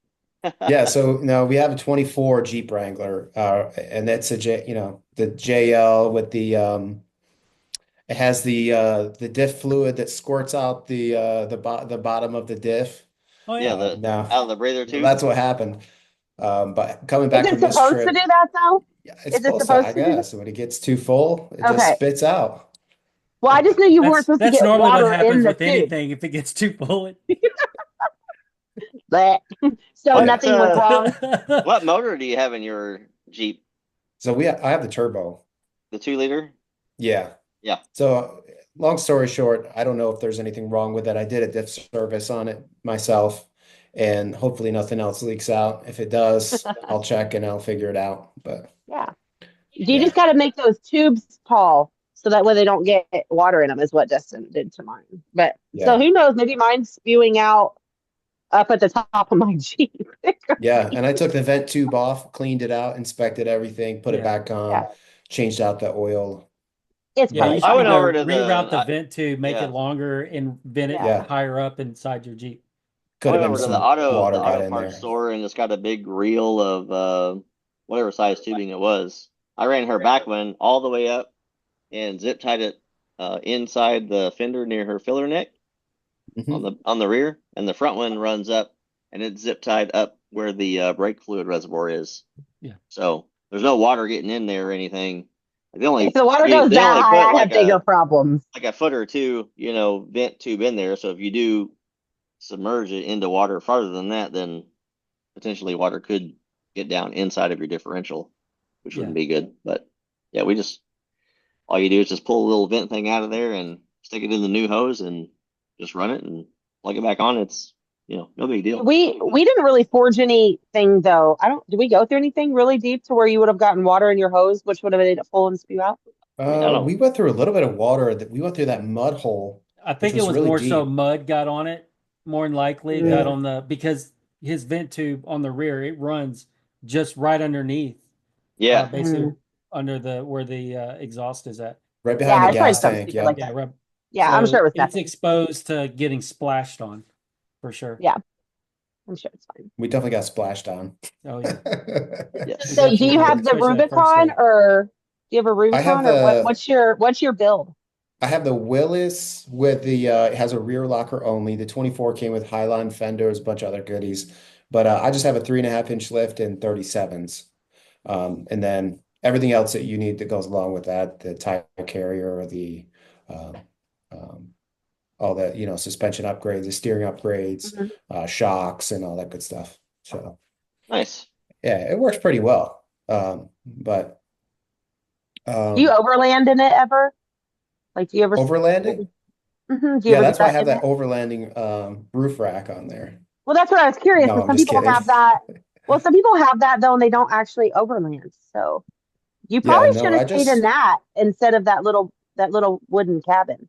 Yeah, so no, we have a 24 Jeep Wrangler, and that's the JL with it has the diff fluid that squirts out the bottom of the diff. Oh Yeah, yeah. Now, out of the breather well, tube. that's what happened. But coming Is back it from this supposed to trip, do that though? yeah, it's Is it supposed to, supposed I to do that? guess. When it gets too full, it just Okay. spits out. Well, I just knew you weren't supposed to That's get normally what water in happens the with tube. anything if it gets too full. Bleh. So What nothing was wrong. what motor do you have in your Jeep? So I have the turbo. The 2 liter? Yeah. Yeah. So long story short, I don't know if there's anything wrong with it. I did a diff service on it myself, and hopefully nothing else leaks out. If it does, I'll check and I'll figure it out. But Yeah. You yeah, just got to make those tubes tall so that way they don't get water in them, is what Dustin did to mine. But so yeah, who knows? Maybe mine's spewing out up at the top of my Jeep. yeah. And I took the vent tube off, cleaned it out, inspected everything, put it Yeah. back on, Yeah. changed out the oil. It's Yeah, probably you I should went fine. over to reroute the the vent tube, make yeah. it longer, and vent it Yeah. higher up inside your Jeep. I Could went have over been to some the water got auto in parts there. store and it's got a big reel of whatever size tubing it was. I ran her back one all the way up and zip tied it inside the fender near her filler neck Mhm. on the rear, and the front one runs up and it's zip tied up where the brake fluid reservoir is. Yeah. So there's no water getting in there or anything. If the water goes they that only high, put I like have bigger problems. a foot or two, vent tube in there. So if you do submerge it into water farther than that, then potentially water could get down inside of your differential, which Yeah. wouldn't be good. But yeah, all you do is just pull a little vent thing out of there and stick it in the new hose and just run it and plug it back on. It's, no big deal. We didn't really forge anything though. Did we go through anything really deep to where you would have gotten water in your hose, which would have made it full and spew out? I mean, I We don't, went through a little bit of water that we went through that mud hole, I which think it was was really more so deep. mud got on it, more than likely got on because his vent tube on the rear, it runs just right underneath, yeah. basically under where the exhaust is at. Right behind Yeah, the it's probably gas something tank. stupid like Yep. Yeah, that. right. Yeah, I'm So sure it was it's nothing. exposed to getting splashed on for sure. Yeah, I'm sure it's fine. We definitely got splashed on. Oh yeah. Yes. So do you Definitely, have the especially that first Rubicon day. or do you have a I have Rubicon or the what's your build? I have the Willis with it has a rear locker only. The 24 came with Highline fenders, a bunch of other goodies. But I just have a 3.5 inch lift and 37s. And then everything else that you need that goes along with that, the tire carrier, the um, um, all the, suspension upgrades, the steering upgrades, shocks and all that good stuff. So Nice. yeah, it works pretty well. But Do you overland in it ever? Like, do you ever? overlanding? Do you Yeah, ever that's do why I that have in that it? overlanding roof rack on there. Well, that's what I was curious. No, Because I'm some just people kidding. have that. Well, some people have that though, and they don't actually overland. So you Yeah, probably no, should have stayed in that instead of that little wooden cabin.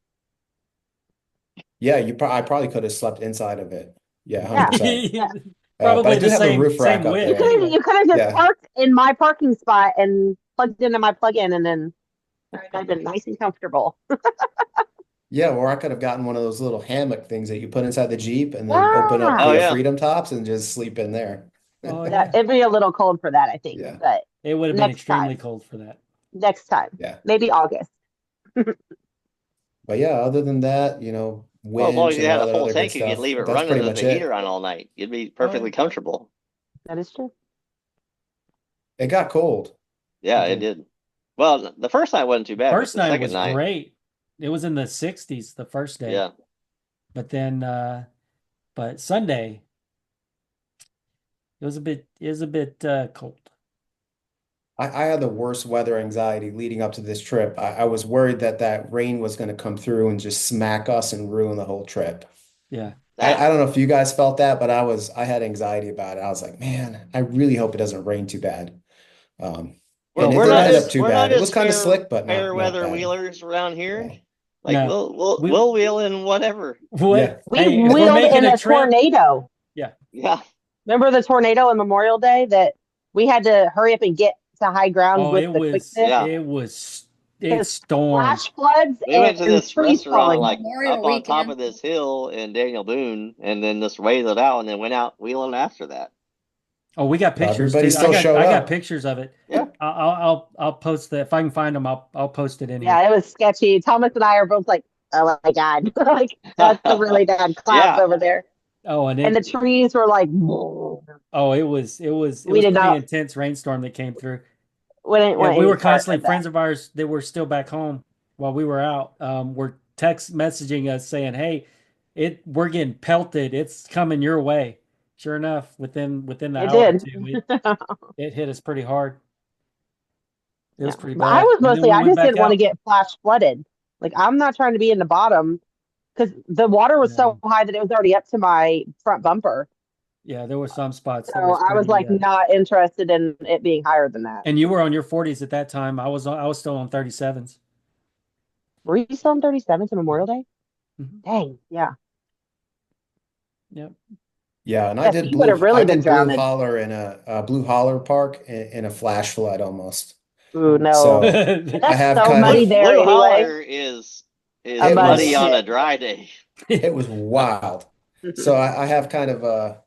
yeah, I probably could have slept inside of it. Yeah, Yeah. 100%. But I Probably do the have a same roof rack same up You width could there. have anyway. you could have just Yeah. parked in my parking spot and plugged into my plug-in, and then I've been nice and comfortable. Yeah, or I could have gotten one of those little hammock things that you put inside the Jeep and then open up Oh Yeah. the yeah. freedom tops and just sleep in there. Oh That yeah. it'd be a little cold for that, I think. Yeah. But It would have been next extremely time. cold for that. Next time. Yeah. Maybe August. But yeah, other than that, Well, as long as winch you and had all a that full other good tank, you could stuff. leave it That's running pretty with much the heater it. on all night. You'd be Oh, yeah. perfectly comfortable. That is true. It got cold. Yeah, It it did. Well, the first night wasn't too bad, but First the night second was night, great. It was in the 60s the first day. yeah. But then but Sunday it was a bit cold. I had the worst weather anxiety leading up to this trip. I was worried that rain was going to come through and just smack us and ruin the whole trip. Yeah. I don't know if you guys felt that, but I had anxiety about it. I was like, man, I really hope it doesn't rain too bad. Well, And it we're didn't not end up just too we're not bad. It was just kind of fair slick, but fair not weather bad. wheelers around here. Yeah. Like No. we'll wheel in whatever. Yeah. We Hey, if we're wheeled making in a a trip, tornado. yeah. Yeah. Remember the tornado on Memorial Day that we had to hurry up and get to high ground Oh, with the quickness? Yeah. it Because stormed. flash floods We went to and this trees restaurant falling. like Memorial up on top weekend. of this hill in Daniel Boone, and then just waited it out, and then went out wheeling after that. Oh, we got pictures Everybody too. still showed I got up. pictures of it. Yeah. I'll post that if I can find them. I'll post it in here. Yeah, it was sketchy. Thomas and I are both like, oh my God. Like, that's a really bad clouds Yeah. over there. Oh, and And the trees were like, oh, it was we pretty did not, intense rainstorm that came through. wouldn't Yeah, want we any were part constantly of that. friends of ours that were still back home while we were out. Were text messaging us saying, "Hey, we're getting pelted. It's coming your way." Sure enough, within the It hour or did. two, it hit us pretty hard. It was Yeah. pretty But I bad. was And then mostly, we I went just back didn't want to out. get flash flooded. Like, I'm not trying to be in the bottom because the water was so No. high that it was already up to my front bumper. Yeah, there were some spots that So was I was pretty. like not interested in it being higher than that. And you were on your 40s at that time. I was still on 37s. Were you still on 37 to Memorial Day? Mhm. Dang, yeah. Yep. Yeah, and Yes, you would have really I been did Blue drowned. Holler in a Blue Holler park in a flash flood almost. Ooh, no. So I That's have so kind muddy of there Blue anyway. Holler is A It muddy muddy on a pit. dry day. it was wild. So I have kind of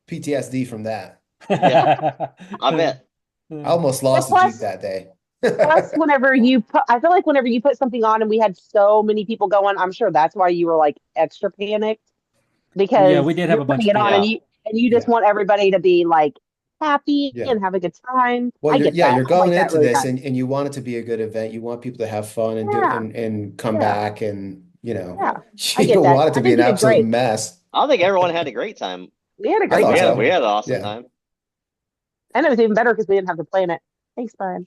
PTSD from that. Yeah, I bet. I almost But lost a Jeep that day. plus, whenever you put, I feel like whenever you put something on and we had so many people going, I'm sure that's why you were like extra panicked Yeah, because we did have you're a bunch putting of it on people. Yeah. and you just Yeah. want everybody to be like happy Yeah. and have a good time. Well, I get that. you're I like going that into really this bad. and you want it to be a good event. You want people to have fun and Yeah, and come yeah, back and yeah. I you get don't that. want it to I be think an you did absolute great. mess. I think everyone had a great time. We had a I great thought time. We so. had an awesome Yeah. time. And it was even better because we didn't have to plan it. Thanks, Brian.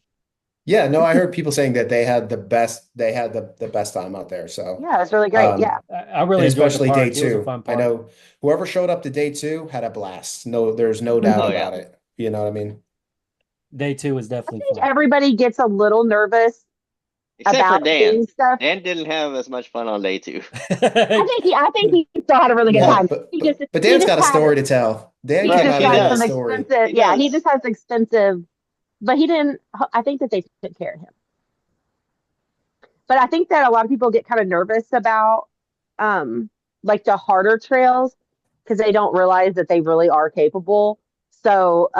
Yeah, no, I heard people saying that they had the best time out there. So Yeah, it was really great. Yeah. I and really enjoyed the especially day park. It was a two. fun I park. know whoever showed up to day two had a blast. No, there's no Mhm. doubt Oh yeah. about it. You know what I mean? Day two was I definitely think fun. everybody gets a little nervous Except for about Dan. doing stuff. Dan didn't have as much fun on day 2. I think he still had a really good Yeah, time. but He Dan's just got a had story to tell. Dan he came just out of He there had with a some does. story. expensive, He yeah, he does. just has expensive, but he didn't, I think that they took care of him. But I think that a lot of people get kind of nervous about like the harder trails because they don't realize that they really are capable. So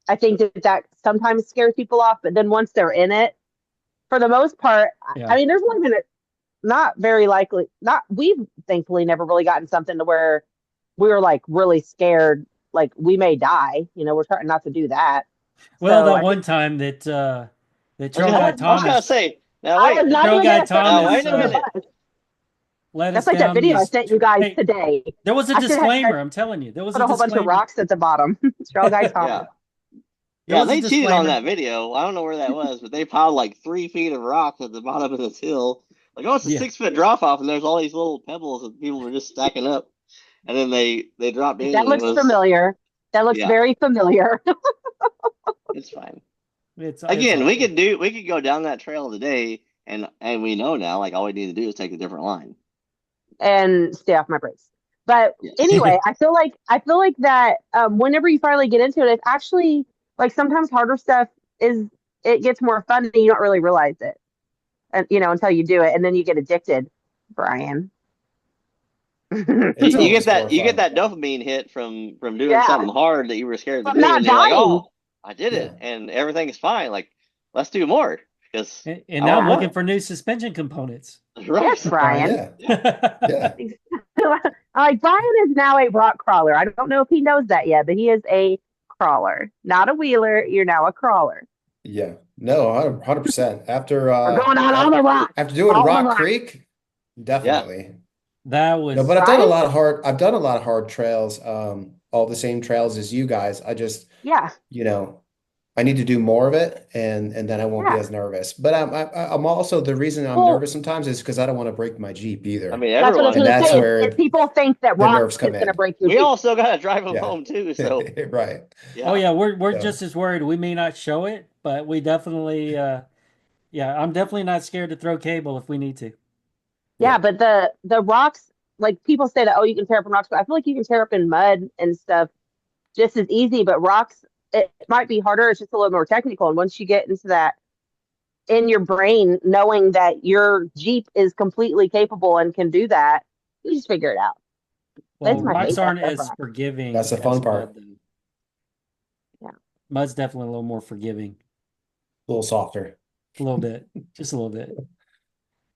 I think that sometimes scares people off, but then once they're in it, for the most part, Yeah. I mean, there's only been not very likely, not we've thankfully never really gotten something to where we were like really scared, like we may die. We're trying not to do that. Well, So that I one think time that I was trail guy gonna, I was gonna Thomas say, now I was wait, not trail even guy gonna start now telling wait Thomas you a what it minute. was. let us That's like that down video I these. sent you guys Hey, today. there was a I should have disclaimer. I'm telling you, there was put a a whole bunch of disclaimer. rocks at the bottom. Trail guy Thomas. Yeah. There Yeah, was a they cheated on disclaimer. that video. I don't know where that was, but they piled like 3 feet of rocks at the bottom of this hill. Like, oh, it's a Yeah. 6 foot drop off, and there's all these little pebbles that people were just stacking up. And then they dropped in, That and it looks was familiar. That looks Yeah. very familiar. It's fine. It's Again, awesome. we could go down that trail today, and we know now, like all we need to do is take a different line. And stay off my brakes. But Yes. anyway, I feel like that whenever you finally get into it, it's actually like sometimes harder stuff it gets more fun and you don't really realize it. And until you do it and then you get addicted, Brian. It's You always get more that fun. dopamine hit from doing Yeah. something hard that you were scared to From do, not and you're like, dying. oh, I did it, and everything's fine. Like, let's do more because And I now want I'm more. looking for new suspension components. Right. Yes, Brian. Yeah. Like Brian is now a rock crawler. I don't know if he knows that yet, but he is a crawler, not a wheeler. You're now a crawler. Yeah. No, 100%. After We're going on the rock. after doing All the Rock rock. Creek, definitely. That No, was but I've done a Right? lot of hard trails, all the same trails as you guys. I just, Yeah. I need to do more of it, and then I won't be Yeah. as nervous. But I'm also, the reason I'm Well, nervous sometimes is because I don't want to break my Jeep either. I mean, that's what I was everyone. And going to that's say. where If people think that the rock nerves is come going to in. break your We Jeep. also got to drive them Yeah. home too. So Right. yeah. Oh yeah, we're So, just as worried. We may not show it, but we definitely yeah, I'm definitely not scared to throw cable if we need to. Yeah, but the rocks, like people say that, oh, you can tear up in rocks, but I feel like you can tear up in mud and stuff just as easy. But rocks, it might be harder. It's just a little more technical. And once you get into that in your brain, knowing that your Jeep is completely capable and can do that, you just figure it out. Well, That's my rocks favorite aren't stuff, as rock. forgiving That's the as fun mud, part. though. Yeah. Mud's definitely a little more forgiving. a little softer. A little bit. Just a little bit. A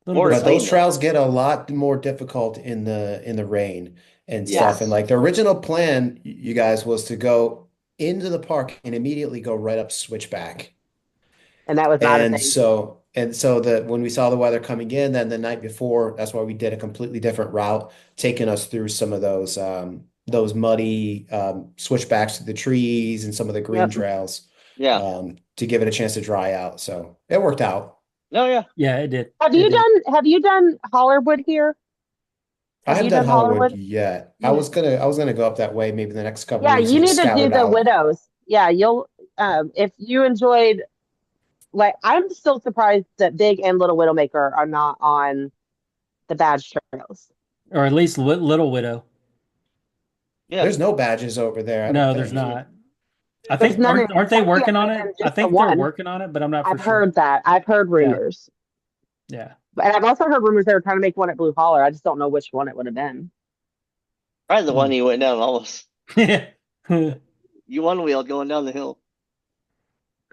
little More bit But clean, those softer. trails get a lot more difficult in the rain and stuff. Yes. And like the original plan, you guys, was to go into the park and immediately go right up switchback. And that was not a And thing. so that when we saw the weather coming in, then the night before, that's why we did a completely different route, taking us through some of those muddy switchbacks to the trees and some of the green Yep. trails Yeah. to give it a chance to dry out. So it worked out. No, yeah. Yeah, it did. Have It you did. done Hollerwood here? I Have haven't you done done Hollywood Hollerwood? yet. You I was gonna go up that way maybe the next couple Yeah, weeks you and need just to scout do it the out. widows. Yeah, you'll if you enjoyed, like, I'm still surprised that Big and Little Widowmaker are not on the badge trails. Or at least Little Widow. Yeah. There's no badges over there, I No, don't there's think. not. I There's think none in aren't they Kentucky working on other than it? I just the think they're one. working on it, but I'm not for I've sure. heard that. I've heard rumors. Yeah. And I've also heard rumors they were trying to make one at Blue Holler. I just don't know which one it would have been. Probably the one you went down almost. Yeah. You one-wheeled going down the hill.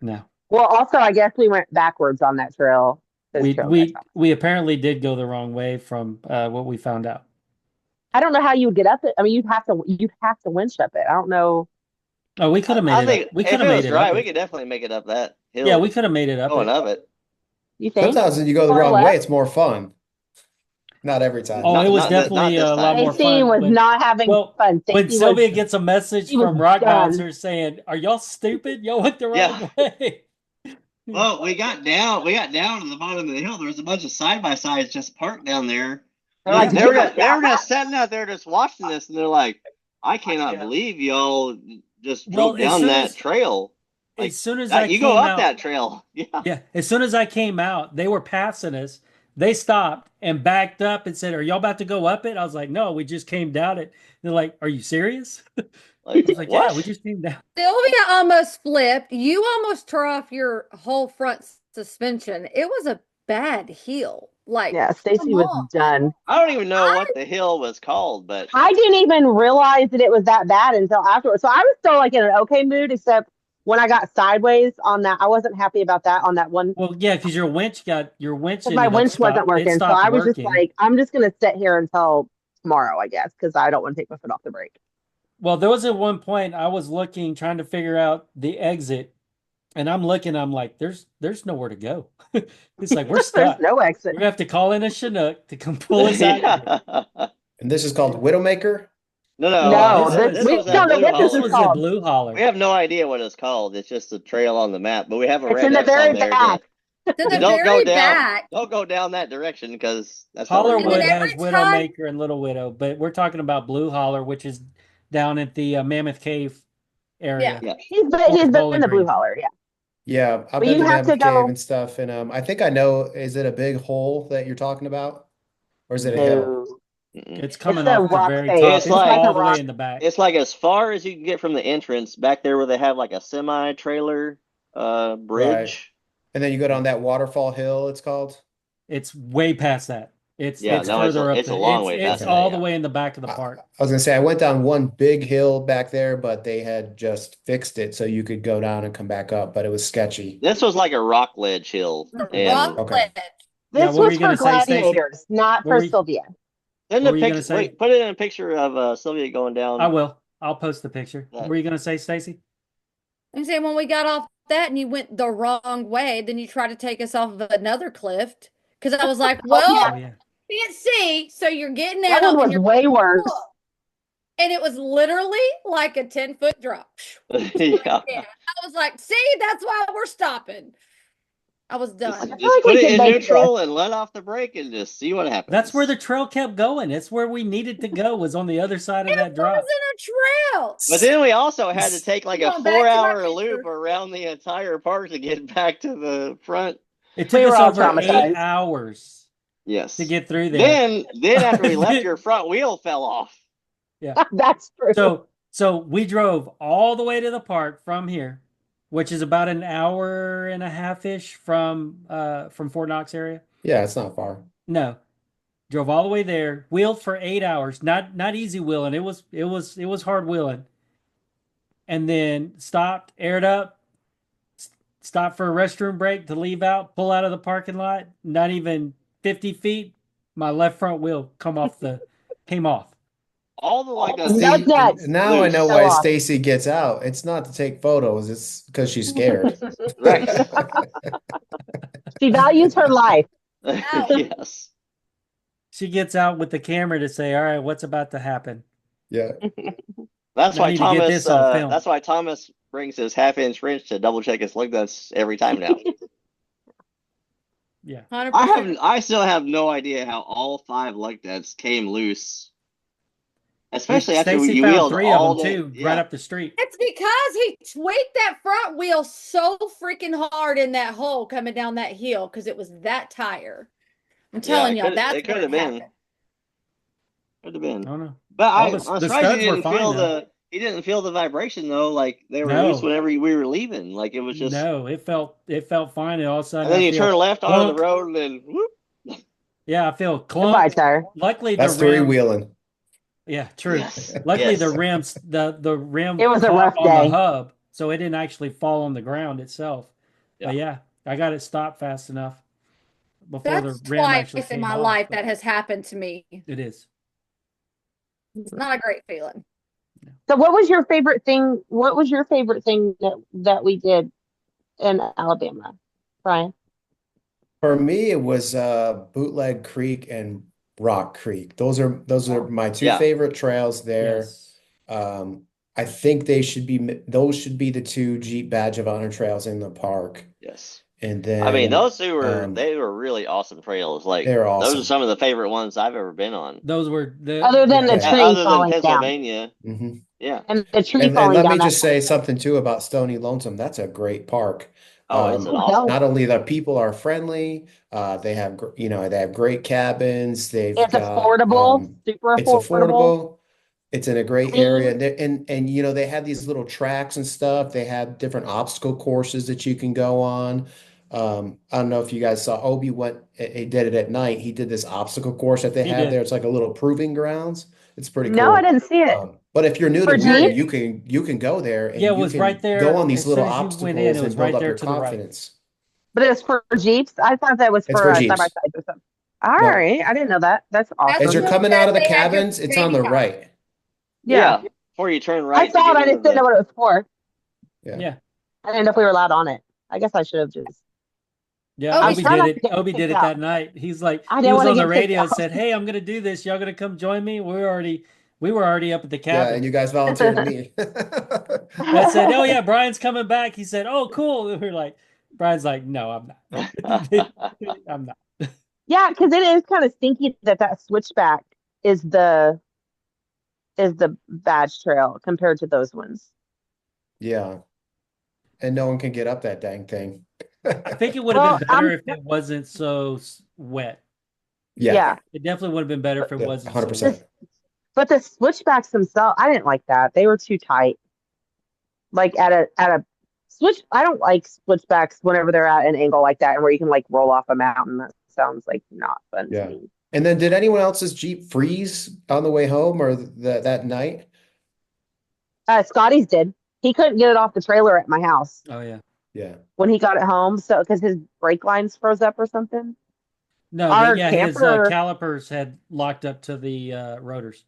No. Well, also, I guess we went backwards on that trail. We apparently did go the wrong way from what we found out. I don't know how you would get up it. I mean, you'd have to winch up it. I don't know. Oh, we could have I made it think up. We if could it have was made it dry, up. we could definitely make it up that hill. Yeah, we could have made it up. going up it. You think? Sometimes when you go the Or wrong less? way, it's more fun. Not every time. Oh, it was Not definitely this a lot time. more Stacey fun was not having well, fun. when Stacey Sylvia was, gets a message she was from Rock done. Bouncer saying, "Are y'all stupid? Y'all went the wrong Yeah. way." Well, we got down to the bottom of the hill. There was a bunch of side-by-sides just parked down there. They're like, They "Did were you just, go they were down just sitting out there just watching this, and they're like, I cannot believe y'all just Well, drove as down soon that as- trail. Like, As soon as I you came go up out, that trail. Yeah. yeah, as soon as I came out, they were passing us. They stopped and backed up and said, "Are y'all about to go up it?" I was like, "No, we just came down it." They're like, "Are you serious?" I Like, was like, what? "Yeah, we just came down." Sylvia almost flipped. You almost tore off your whole front suspension. It was a bad heel. Like, Yeah, Stacey come was on. done. I don't even know what the hill was called, but I didn't even realize that it was that bad until afterwards. So I was still like in an okay mood, except when I got sideways on that. I wasn't happy about that on that one. Well, yeah, because your winch Because ended my up winch wasn't It working. So stopped I was just working. like, I'm just going to sit here until tomorrow, I guess, because I don't want to take my foot off the brake. Well, there was at one point I was looking, trying to figure out the exit, and I'm looking, I'm like, there's nowhere to go. It's like we're There's stuck. no We're exit. gonna have to call in a Chinook to come pull us out of here. And this is called Widowmaker. No, No, this we was don't know Blue what this This Holler. is was a called. Blue Holler. We have no idea what it's called. It's just a trail on the map, but we have a It's red in the X on very there. back. To the Don't go very down. back. Don't go down that direction because that's not where we're Hollerwood And going. then has every time- Widowmaker and Little Widow, but we're talking about Blue Holler, which is down at the Mammoth Cave area. Yeah. He's Or been Bowling in the Blue Green. Holler, yeah. Yeah, I've But been you to have to Mammoth Cave go. and stuff, and I think I know. Is it a big hole that you're talking about, or is it a hill? No, Mm-mm. It's it's coming a off the rock very face. top. It's It's like- all a the way rock. in the back. It's like as far as you can get from the entrance back there where they have like a semi-trailer bridge. And then you go down that waterfall hill, it's called. It's way past that. It's Yeah, it's no, it's further up it's a the long it's way it's past that, all yeah. the way in the back of the I park. was gonna say I went down one big hill back there, but they had just fixed it so you could go down and come back up, but it was sketchy. This was like a rock ledge hill. And Rock Okay. ledge. Now, This what were was you for gonna say, Stacey? gladiators, not What for were you- Sylvia. then What the were you gonna picture, say? wait, put it in a picture of Sylvia going down. I will. I'll post the picture. That- What were you gonna say, Stacy? I'm saying when we got off that and you went the wrong way, then you tried to take us off of another cliff. Because I was like, well, Oh yeah. can't see, so you're getting That out one and was you're way worse. and it was literally like a 10-foot drop. Yeah. Yeah. I was like, see, that's why we're stopping. I was Just, done. I feel just like put we it could in make neutral and let off the brake and just see what happens. That's where the trail kept going. It's where we needed to go, was on the other side of It that drop. wasn't a trail. But then we also had to take like a Going back to my 4-hour picture. loop around the entire park to get back to the front. It took We us were all over traumatized. 8 hours Yes. to get through there. Then after we left, your front wheel fell off. Yeah. That's true. So we drove all the way to the park from here, which is about an hour and a half-ish from Fort Knox area. Yeah, it's not far. No. Drove all the way there, wheeled for 8 hours. Not easy wheeling. It was hard wheeling. And then stopped, aired up, stopped for a restroom break to leave out, pull out of the parking lot. Not even 50 feet, my left front wheel came off. All the like See, the nuts. Now I know Fell why off. Stacy gets out. It's not to take photos, it's because she's scared. right. She values her life. Yes. She gets out with the camera to say, "All right, what's about to happen?" Yeah. That's I why need to get this on film. That's why Thomas brings his half-inch wrench to double check his lug nuts every time now. Yeah. 100%. I still have no idea how all 5 lug nuts came loose. Especially after Stacy you found wheeled 3 all of them day. too, Yeah. right up the street. It's because he tweaked that front wheel so freaking hard in that hole coming down that hill because it was that tire. I'm telling y'all, that's it could what have been. happened. Could have been. I don't know. But All I'm the surprised studs you were didn't fine, feel though. he didn't feel the vibration though, like they were No. loose whenever we were leaving. Like it was just No, it felt fine, and all of a sudden and then I you feel turn left onto the clunk. road and then whoop. Yeah, I feel Goodbye, clunk. tire. Luckily, That's the three rim. wheeling. Yeah, true. Yes. Luckily, Yes. the rim It was a caught rough on the day. hub, so it didn't actually fall on the ground itself. Yeah. But yeah, I got it stopped fast enough before That's the rim actually twice in came my off, life but that has happened to me. it is. It's not a great feeling. So what was your favorite thing? What was your favorite thing that we did in Alabama, Brian? For me, it was Bootleg Creek and Rock Creek. Those are my two Yeah. favorite trails there. Yes. I think those should be the two Jeep Badge of Honor trails in the park. Yes. And then I mean, those two were they were really awesome trails. Like they're those awesome. are some of the favorite ones I've ever been on. Those were the Other than the Yeah. tree Other than falling down, Pennsylvania. Mhm. Yeah. and the tree And falling let down. me just say that's something too about Stony Lonesome. That's a great park. Oh, it's an Oh, awesome. hell. Not only the people are friendly, they have they have great cabins. They've It's got affordable, super it's affordable. affordable. It's in a great Clean. area, and they have these little tracks and stuff. They have different obstacle courses that you can go on. I don't know if you guys saw Obi went. He did it at night. He did this obstacle course that they He have did. there. It's like a little proving grounds. It's pretty No, cool. I didn't see it. But if you're new For to wheeling, Jeep? you can go there and Yeah, it you was can right there. go on these As little soon as you went obstacles in, it was and build right up there your to the right. confidence. But it's for Jeeps. I thought that was It's for for side by Jeeps. sides or something. All No. right, I didn't know that. That's That's As awesome. you're coming out of the They had your cabins, it's on the baby tire. right. Yeah, Before you turn I right to saw it. get I into just didn't know the what it was for. Yeah. Yeah. I didn't know if we were allowed on it. I guess I should have just. Yeah, I Obi was trying did not it. to get Obi did kicked it out. that night. He's like, I he didn't was want to on the get kicked radio and out. said, "Hey, I'm gonna do this. Y'all gonna come join me?" We were already up at the Yeah, cabin. and you guys volunteered to meet. I said, "Oh yeah, Brian's coming back." He said, "Oh cool." We were like, Brian's like, "No, I'm not. I'm not." Yeah, because it is kind of stinky that switchback is the badge trail compared to those ones. Yeah. And no one can get up that dang thing. I think it would have Well, been better if it wasn't so wet. Yeah. yeah. It definitely would have been better if it Yeah. wasn't so wet. 100%. But the switchbacks themselves, I didn't like that. They were too tight. Like at a switch, I don't like switchbacks whenever they're at an angle like that and where you can like roll off a mountain. That sounds like not fun to Yeah. me. And then did anyone else's Jeep freeze on the way home or that night? Scotty's did. He couldn't get it off the trailer at my house Oh yeah. Yeah. when he got it home, so because his brake lines froze up or something. No, Our yeah, his camper, calipers had locked up to the rotors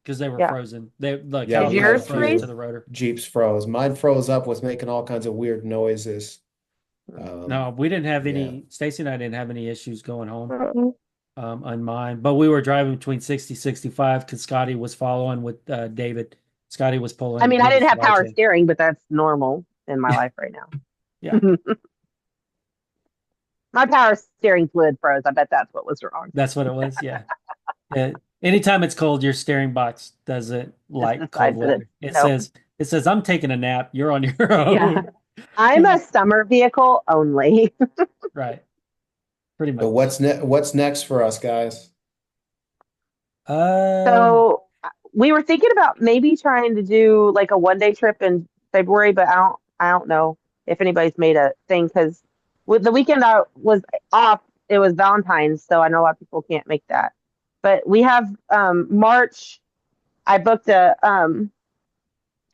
because they were yeah. frozen. The Yeah, Did we calipers had were a yours frozen freeze? to few the rotor. Jeeps froze. Mine froze up, was making all kinds of weird noises. No, we didn't have Yeah. any. Stacy and I didn't have any issues going home Mm-mm. on mine, but we were driving between 60, 65 because Scotty was following with David. Scotty was I pulling mean, I his didn't have power YJ. steering, but that's normal in my life right Yeah, now. My power steering fluid froze. I bet that's what was wrong. that's what it was. Yeah. Anytime it's cold, your steering box doesn't Just like cold decides that weather. nope. It says I'm taking a nap. You're on your Yeah. own. I'm a summer vehicle only. Right. Pretty So much. what's next for us, guys? Um, So we were thinking about maybe trying to do like a 1 day trip in February, but I don't know if anybody's made a thing because with the weekend I was off, it was Valentine's, so I know a lot of people can't make that. But we have March. I booked a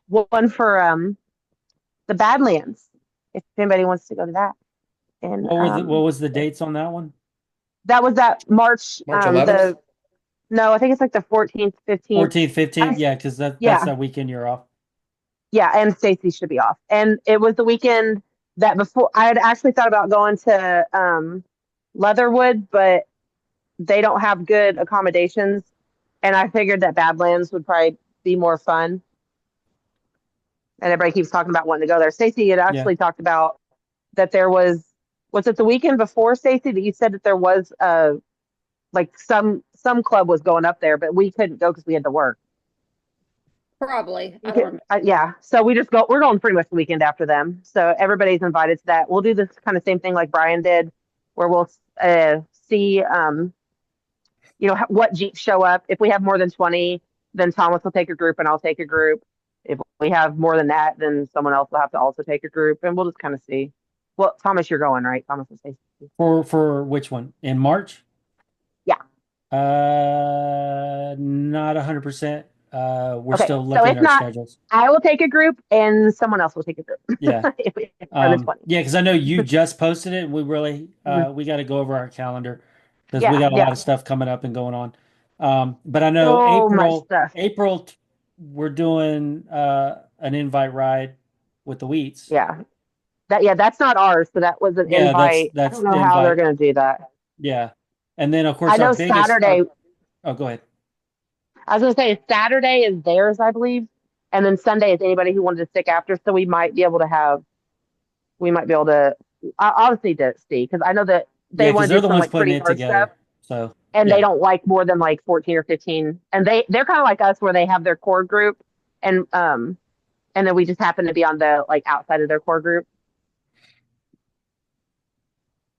one for the Badlands if anybody wants to go to that. And what was the dates on that one? that was that March March 11th? no, I think it's like the 14th, 15th. 14th, 15th. Yeah, because that's Yeah. that weekend you're off. Yeah, and Stacy should be off. And it was the weekend that before I had actually thought about going to Leatherwood, but they don't have good accommodations. And I figured that Badlands would probably be more fun. And everybody keeps talking about wanting to go there. Stacy had actually talked about that there was it the weekend before, Stacy, that you said that there was like some club was going up there, but we couldn't go because we had to work. Probably. I don't remember. Yeah. So we're going pretty much the weekend after them. So everybody's invited to that. We'll do this kind of same thing like Brian did, where we'll see, what Jeeps show up. If we have more than 20, then Thomas will take a group and I'll take a group. If we have more than that, then someone else will have to also take a group and we'll just kind of see. Well, Thomas, you're going, right? Thomas will say. For which one? In March? Yeah. Not 100%. We're Okay, still so looking if at our not, schedules. I will take a group and someone else will take a group. Yeah. if we have more than 20. Yeah, because I know you just posted it. We really we got to go over our calendar because we Yeah, got a yeah. lot of stuff coming up and going on. But I know So much stuff. April, we're doing an invite ride with the Wheats. Yeah. That's not ours. So that was an Yeah, invite. that's I don't know the how they're invite. going to do that. Yeah, and then of course I know our biggest. Saturday. Oh, go ahead. I was going to say Saturday is theirs, I believe, and then Sunday is anybody who wanted to stick after. So we might be able to. I'll just need to see because I know that they Yeah, because want to they're do the some ones like putting pretty it hard together. stuff, So and yeah. they don't like more than like 14 or 15, and they're kind of like us where they have their core group, and then we just happen to be on the like outside of their core group.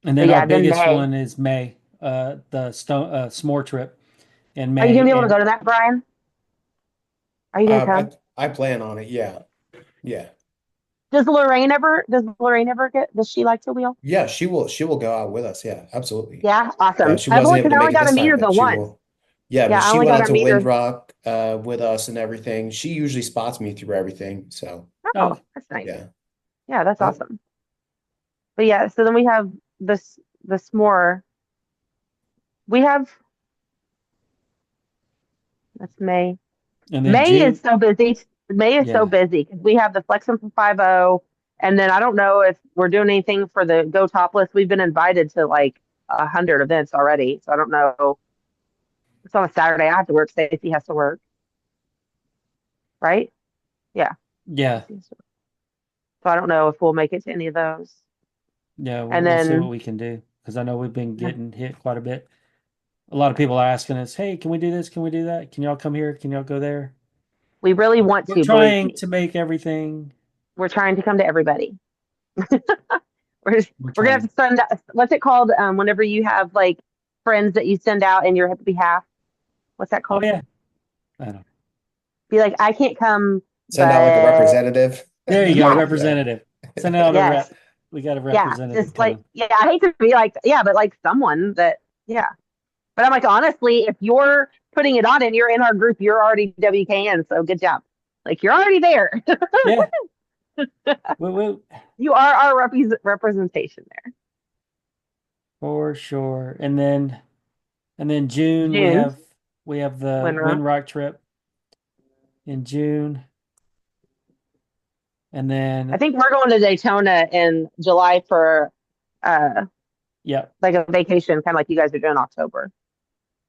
And But then our yeah, then biggest May. one is May, the s'more trip in Are you gonna May. be able to And go to that, Brian? Are you gonna come? I plan on it. Yeah. Yeah. Does Lorraine ever? Does she like to wheel? Yeah, she will go out with us. Yeah, absolutely. Yeah, awesome. She wasn't able Because to I make only it got to this meet time, her but the she once. will. Yeah, Yeah, but I she only went got out to to meet her. Windrock with us and everything. She usually spots me through everything. So Oh, that's nice. yeah. Yeah, that's Yep. awesome. But yeah, so then we have the s'more. We have that's May. then May June. is so busy. May is so Yeah. busy because we have the Flexum from 50, and then I don't know if we're doing anything for the Go Topless. We've been invited to like 100 events already, so I don't know. It's on a Saturday. I have to work. Stacey has to work, right? Yeah. Yeah. So I don't know if we'll make it to any of those. Yeah. And We'll see what then we can do because I know we've been getting hit quite a bit. A lot of people are asking us, "Hey, can we do this? Can we do that? Can y'all come here? Can y'all go there?" we really want We're to, believe trying me. to make everything We're trying to come to everybody. We're We're gonna have trying. to send what's it called? Whenever you have like friends that you send out in your behalf. What's that Oh called? yeah. I don't know. Be like, I can't come, Send out like a but representative. There you go, yes, Yeah. representative. Send out a yes, rep. We got a yeah. representative Just like, coming. yeah, I hate to be like, yeah, but like someone that, yeah. But I'm like, honestly, if you're putting it on and you're in our group, you're already WKN, so good job. Like you're already there. Yeah. We, You are our representation there. for sure. And then June June, we have the Winrock. Windrock trip in June. And I then think we're going to Daytona in July for yeah, like a vacation, kind of like you guys are doing in October.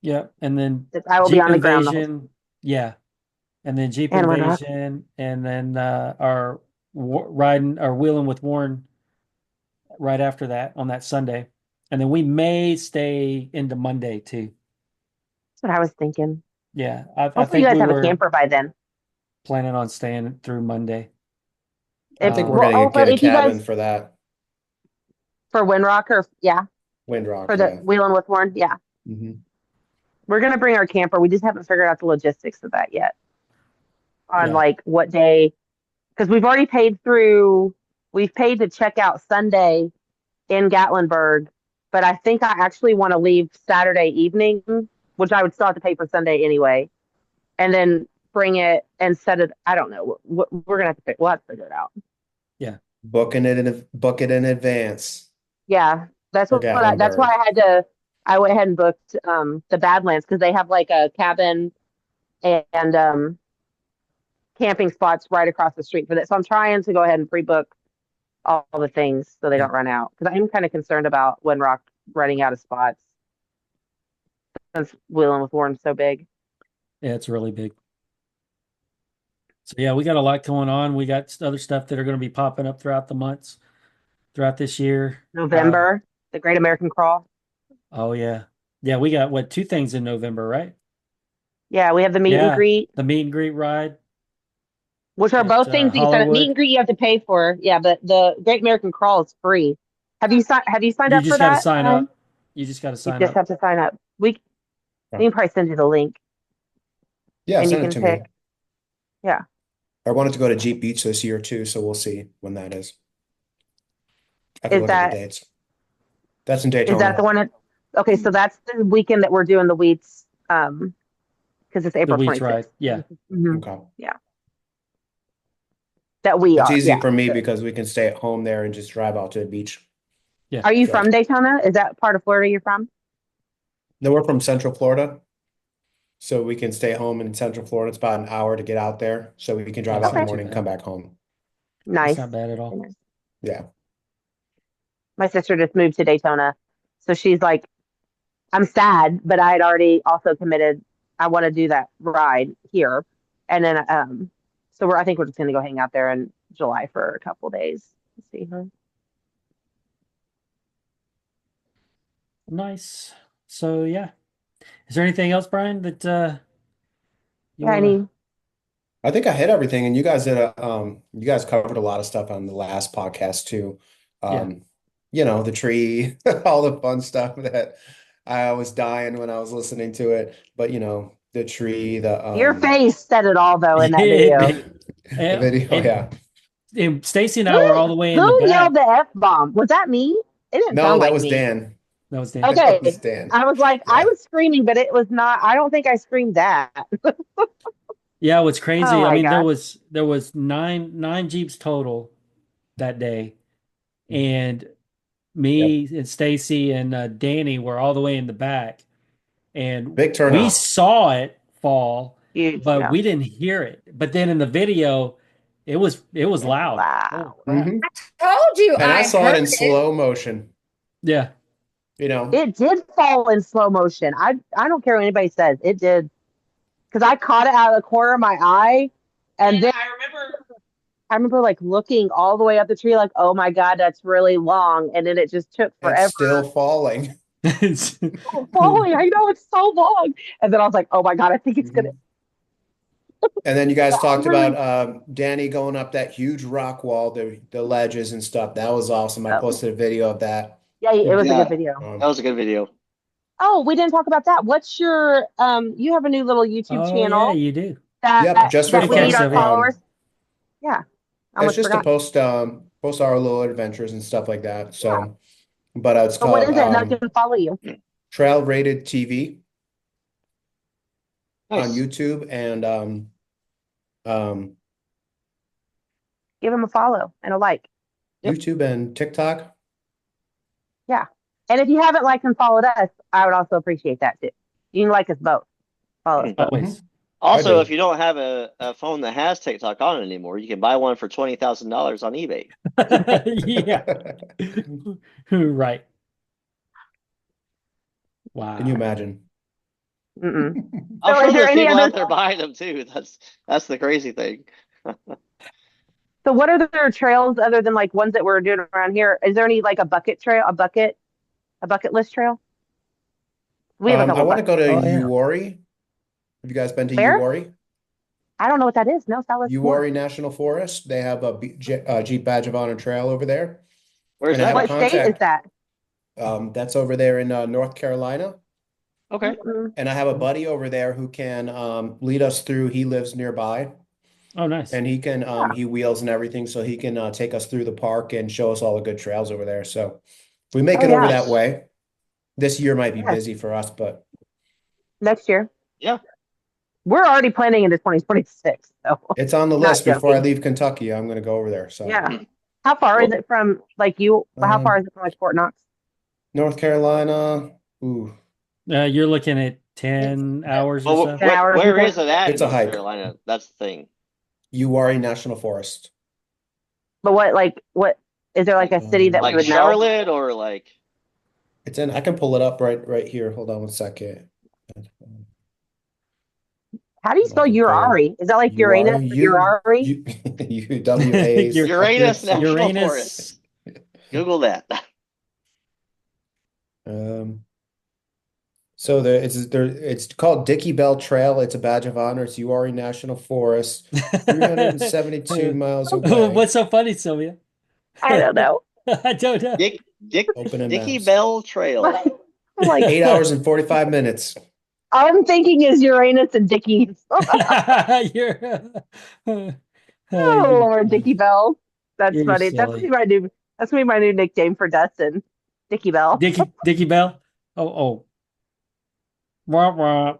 yeah. And then I will be Jeep on the ground the whole time. Invasion. Yeah. And then Jeep And Winrock. Invasion. And then our riding or wheeling with Warren right after that on that Sunday. And then we may stay into Monday too. That's what I was thinking. Yeah. I Hopefully you think guys we have a were camper by then. planning on staying through Monday. I think we're Well, gonna also get a if you cabin guys for that. for Windrock or yeah, Windrock, for the yeah. wheeling with Warren, yeah. hmm We're gonna bring our camper. We just haven't figured out the logistics of that yet. On Yeah. like what day, because we've already paid through. We've paid to check out Sunday in Gatlinburg, but I think I actually want to leave Saturday evening, which I would still have to pay for Sunday anyway, and then bring it and set it. I don't know. We're gonna have to. We'll have to figure it out. Yeah. Book it in advance Yeah, that's for that's why Gatlinburg. I had to. I went ahead and booked the Badlands because they have like a cabin and camping spots right across the street for that. So I'm trying to go ahead and pre-book all the things so they Yeah. don't run out. Because I'm kind of concerned about Windrock running out of spots since Wheeling with Warren's so big. Yeah, it's really big. So yeah, we got a lot going on. We got other stuff that are going to be popping up throughout the months, throughout this year. November, the Great American Crawl. Oh yeah. Yeah, we got what, 2 things in November, right? Yeah, we have the meet and Yeah. greet, The meet and greet ride which are at both things that you sign up. Meet Hollywood. and greet you have to pay for. Yeah, but the Great American Crawl is free. Have you signed You up for just got to that, sign Ryan? up. You just got to You sign just up. have to sign up. We can probably send you the link Yeah, and you send it can to me. pick. Yeah. I wanted to go to Jeep Beach this year too, so we'll see when that is. I have to Is look at the that dates. That's in is that Daytona. the one that okay, so that's the weekend that we're doing the Wheats because it's The April Weeds ride. 26th. Yeah. Mhm. Okay. That we It's are. easy Yeah. for me because we can stay at home there and just drive out to the beach. Yeah. Are you So from Daytona? Is that part of Florida you're from? no, we're from Central Florida, so we can stay home in Central Florida. It's about an hour to get out there, so we can drive That's out in the Okay. not too morning and come bad. back home. That's Nice. not bad at all. Yeah. My sister just moved to Daytona. So she's like, I'm sad, but I had already also committed. I want to do that ride here. And then so I think we're just gonna go hang out there in July for a couple days. Let's see her. Nice. So yeah. Is there anything else, Brian, that you Yeah, want to? any I think I hit everything, and you guys covered a lot of stuff on the last podcast too. Yeah. The tree, all the fun stuff that I was dying when I was listening to it. But the tree, your face said it all though in that It video. did. the video, yeah. And Stacy and I were all Who the way in the who yelled back. the F bomb? Was that me? It didn't No, sound that like was me. Dan. That was Dan. That was Okay. Dan. I was like, I Yeah. was screaming, but it was not, I don't think I screamed that. Yeah, what's Oh crazy, I my mean, there gosh. was nine Jeeps total that day, and Yep. me and Stacy and Danny were all the way in the back, and Big we turnout. saw it fall, Huge, but yeah. we didn't hear it. But then in the video, it was It's loud. loud. Oh crap. hmm Told you And I I saw it heard in it. slow motion. Yeah. It did fall in slow motion. I don't care what anybody says. It did. Because I caught it out of the corner of my eye. And then I remember like looking all the way up the tree, like, oh my God, that's really long. And then it just took It's forever. still falling. Falling. I know it's so long. And then I was like, oh my God, I think it's gonna. And then you guys Yeah, I'm talked really. about Danny going up that huge rock wall, the ledges and stuff. That was awesome. I Oh, posted a video of that. yeah, it was a good Yeah, video. that Um, was a good video. Oh, we didn't talk about that. What's your you have a new little YouTube Oh yeah, channel you do. yep, that just for Good that we catch, need fun. our Sylvia. followers? Yeah, I It's almost just to forgot. post our little adventures and stuff like that. Yeah. So, but it's So what called is it? And I can follow you. Trail Rated TV on Nice. YouTube and um, Give him a follow and a like. Yep. YouTube and TikTok. Yeah. And if you haven't liked and followed us, I would also appreciate that too. You can like us both. Follow us both. Always. Also, do. if you don't have a phone that has TikTok on it anymore, you can buy one for $20,000 on eBay. Yeah. Right. Wow. Can you imagine? Mm-mm. I'm So sure is there there's any people other out there buying them too. That's the crazy thing. so what are there trails other than like ones that we're doing around here? Is there any like a bucket trail, a bucket list trail? We have a I couple want to buckets. go to Oh yeah. Uwari. Have you guys been to Where? Uwari? I don't know what that is. No, tell us more. Uwari National Forest. They have a Jeep Badge of Honor trail over there, Where's and I that have a What at? state is contact. that? That's over there in North Carolina, Okay. Mm-mm. and I have a buddy over there who can lead us through. He lives nearby, Oh nice. and he can Yeah. he wheels and everything, so he can take us through the park and show us all the good trails over there. So if we make Oh it over yeah. that way, this year might be Yes. busy for us, but Next year. Yeah. We're already planning into 2026. So it's on the not list before I joking. leave Kentucky. I'm going to go over there. So Yeah. How far is Well, it from like you? How far um, is it from like Fort Knox? North Carolina, ooh, You're looking at 10 hours or well, so. 10 hours, you where is think? it at in it's a North hike. Carolina? That's the thing. Uwari National Forest. But what is there like a city that we Like would know? Charlotte or like It's in. I can pull it up right here. Hold on one second. How do you spell Urari? Is that like Uranus Uwari or Urari? Your Uranus National Uranus. Forest. Google that. Um, so it's called Dickey Bell Trail. It's a badge of honor. It's Uwari National Forest, 372 miles away. What's so funny, Sylvia? I don't know. I don't know. Open in Dickey maps. Bell Trail. I'm like, 8 hours and 45 minutes. all I'm thinking is Uranus and Dickies. You're, Oh you're, Lord, Dickie Bell. That's you're funny. That's gonna silly. be my new. That's gonna be my new nickname for Dustin, Dickie Bell. Dickie Bell. Oh. Wah, wah.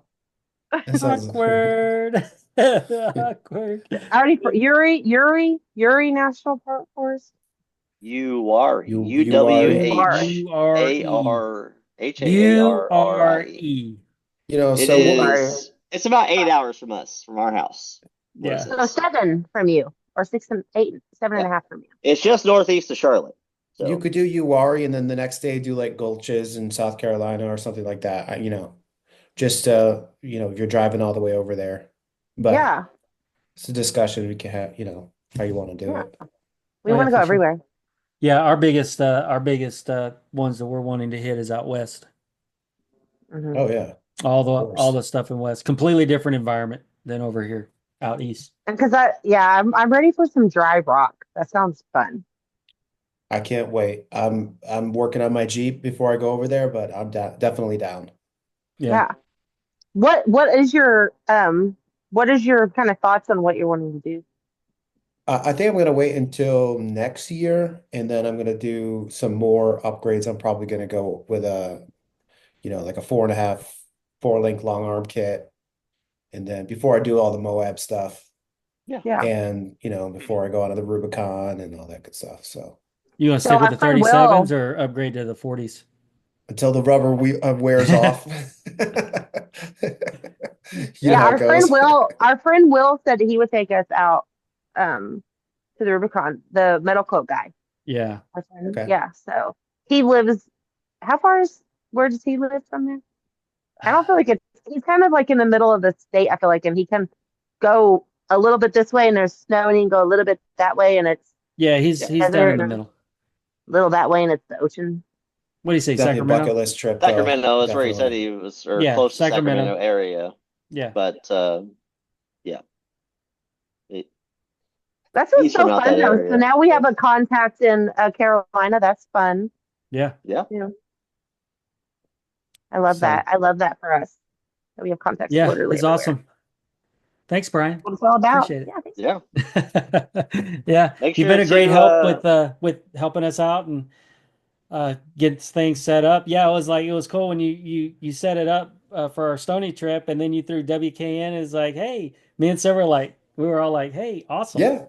That sounds Awkward. Awkward. I already for Uri National Park Forest. Uwari. Uwari. Ure. You know, It so is. It's about 8 hours from us, from our house. Where Yeah. it So is. 7 from you, or 6 and 8, 7.5 from you. It's just northeast of Charlotte. you So could do Uwari and then the next day do like Gulches in South Carolina or something like that. You know, just you're driving all the way over there. But Yeah, it's a discussion we can have, how you want to do yeah. it. We Oh, want yeah, to go for sure. everywhere. Yeah, our biggest ones that we're wanting to hit is out west. Mhm. Oh yeah. All the stuff in west. Completely different environment than over here out east. And because I'm ready for some dry rock. That sounds fun. I can't wait. I'm working on my Jeep before I go over there, but I'm definitely down. Yeah. Yeah. What is your kind of thoughts on what you're wanting to do? I think I'm going to wait until next year, and then I'm going to do some more upgrades. I'm probably going to go with like a 4.5 4-link long arm kit, and then before I do all the Moab stuff, Yeah. and before I go onto the Rubicon and all that good stuff. So You want to So stick with our the friend 37s Will, or upgrade to the 40s? until the rubber wears off, you know yeah, how it goes. our friend Will said that he would take us out to the Rubicon, the metal coat guy. Yeah. Our friend. Okay. Yeah, so he lives where does he live from there? I don't feel like he's kind of like in the middle of the state, I feel like, and he can go a little bit this way and there's snow and he can go a little bit that way and it's Yeah, he's down in desert the and middle. a little that way and it's the ocean. What do you say, Definitely a Sacramento? bucket list trip, though. Sacramento is where he said Definitely. he was, or Yeah, close to Sacramento. Sacramento area. Yeah. But yeah. That's what's He's from so out fun that though. So area. now we have a contact in Carolina. That's fun. Yeah. Yeah. Yeah. I love So that. I love that for us. That we have contacts yeah, literally it's everywhere. awesome. Thanks, Brian. What it's all about. Appreciate it. Yeah, thanks. Yeah. Yeah, Make you've sure been a great to help with helping us out and get things set up. Yeah, it was cool when you set it up for our Stony trip, and then you threw WKN is like, hey, me and Sarah we were all like, hey, awesome. Yeah.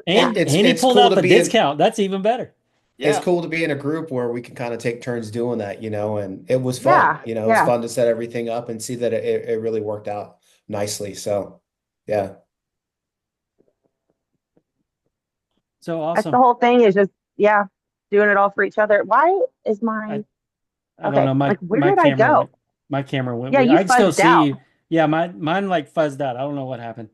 And It's he it's pulled cool off to a be in discount. That's even better. it's yeah. cool to be in a group where we can kind of take turns doing that, and it was fun. Yeah, It was yeah. fun to set everything up and see that it really worked out nicely. So yeah. So That's the awesome. whole thing is just, yeah, doing it all for each other. Why is I, mine? I don't Okay, know. like where did I go? My camera went Yeah, weird. you I can still fuzzed see out. you. Yeah, mine like fuzzed out. I don't know what happened.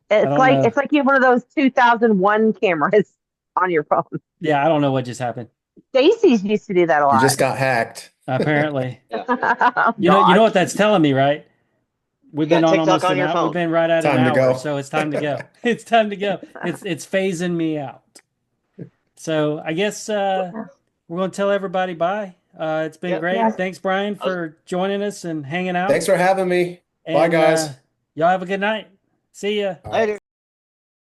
I It's don't like know. you have one of those 2001 cameras on your phone. Yeah, I don't know what just happened. Stacy's used to do that a You lot. just got hacked. Apparently. Yeah. Oh, You know what gosh. that's telling me, right? We've You been got on TikTok almost on an your hour. We've phone. been right at an Time to hour, go. so it's time to go. It's time to go. It's phasing me out. So I guess we're going to tell everybody bye. It's been Yep. great. Yes. Thanks, Brian, for joining us and hanging out. Thanks for having me. Bye, And guys. y'all have a good night. See ya. All right. Later.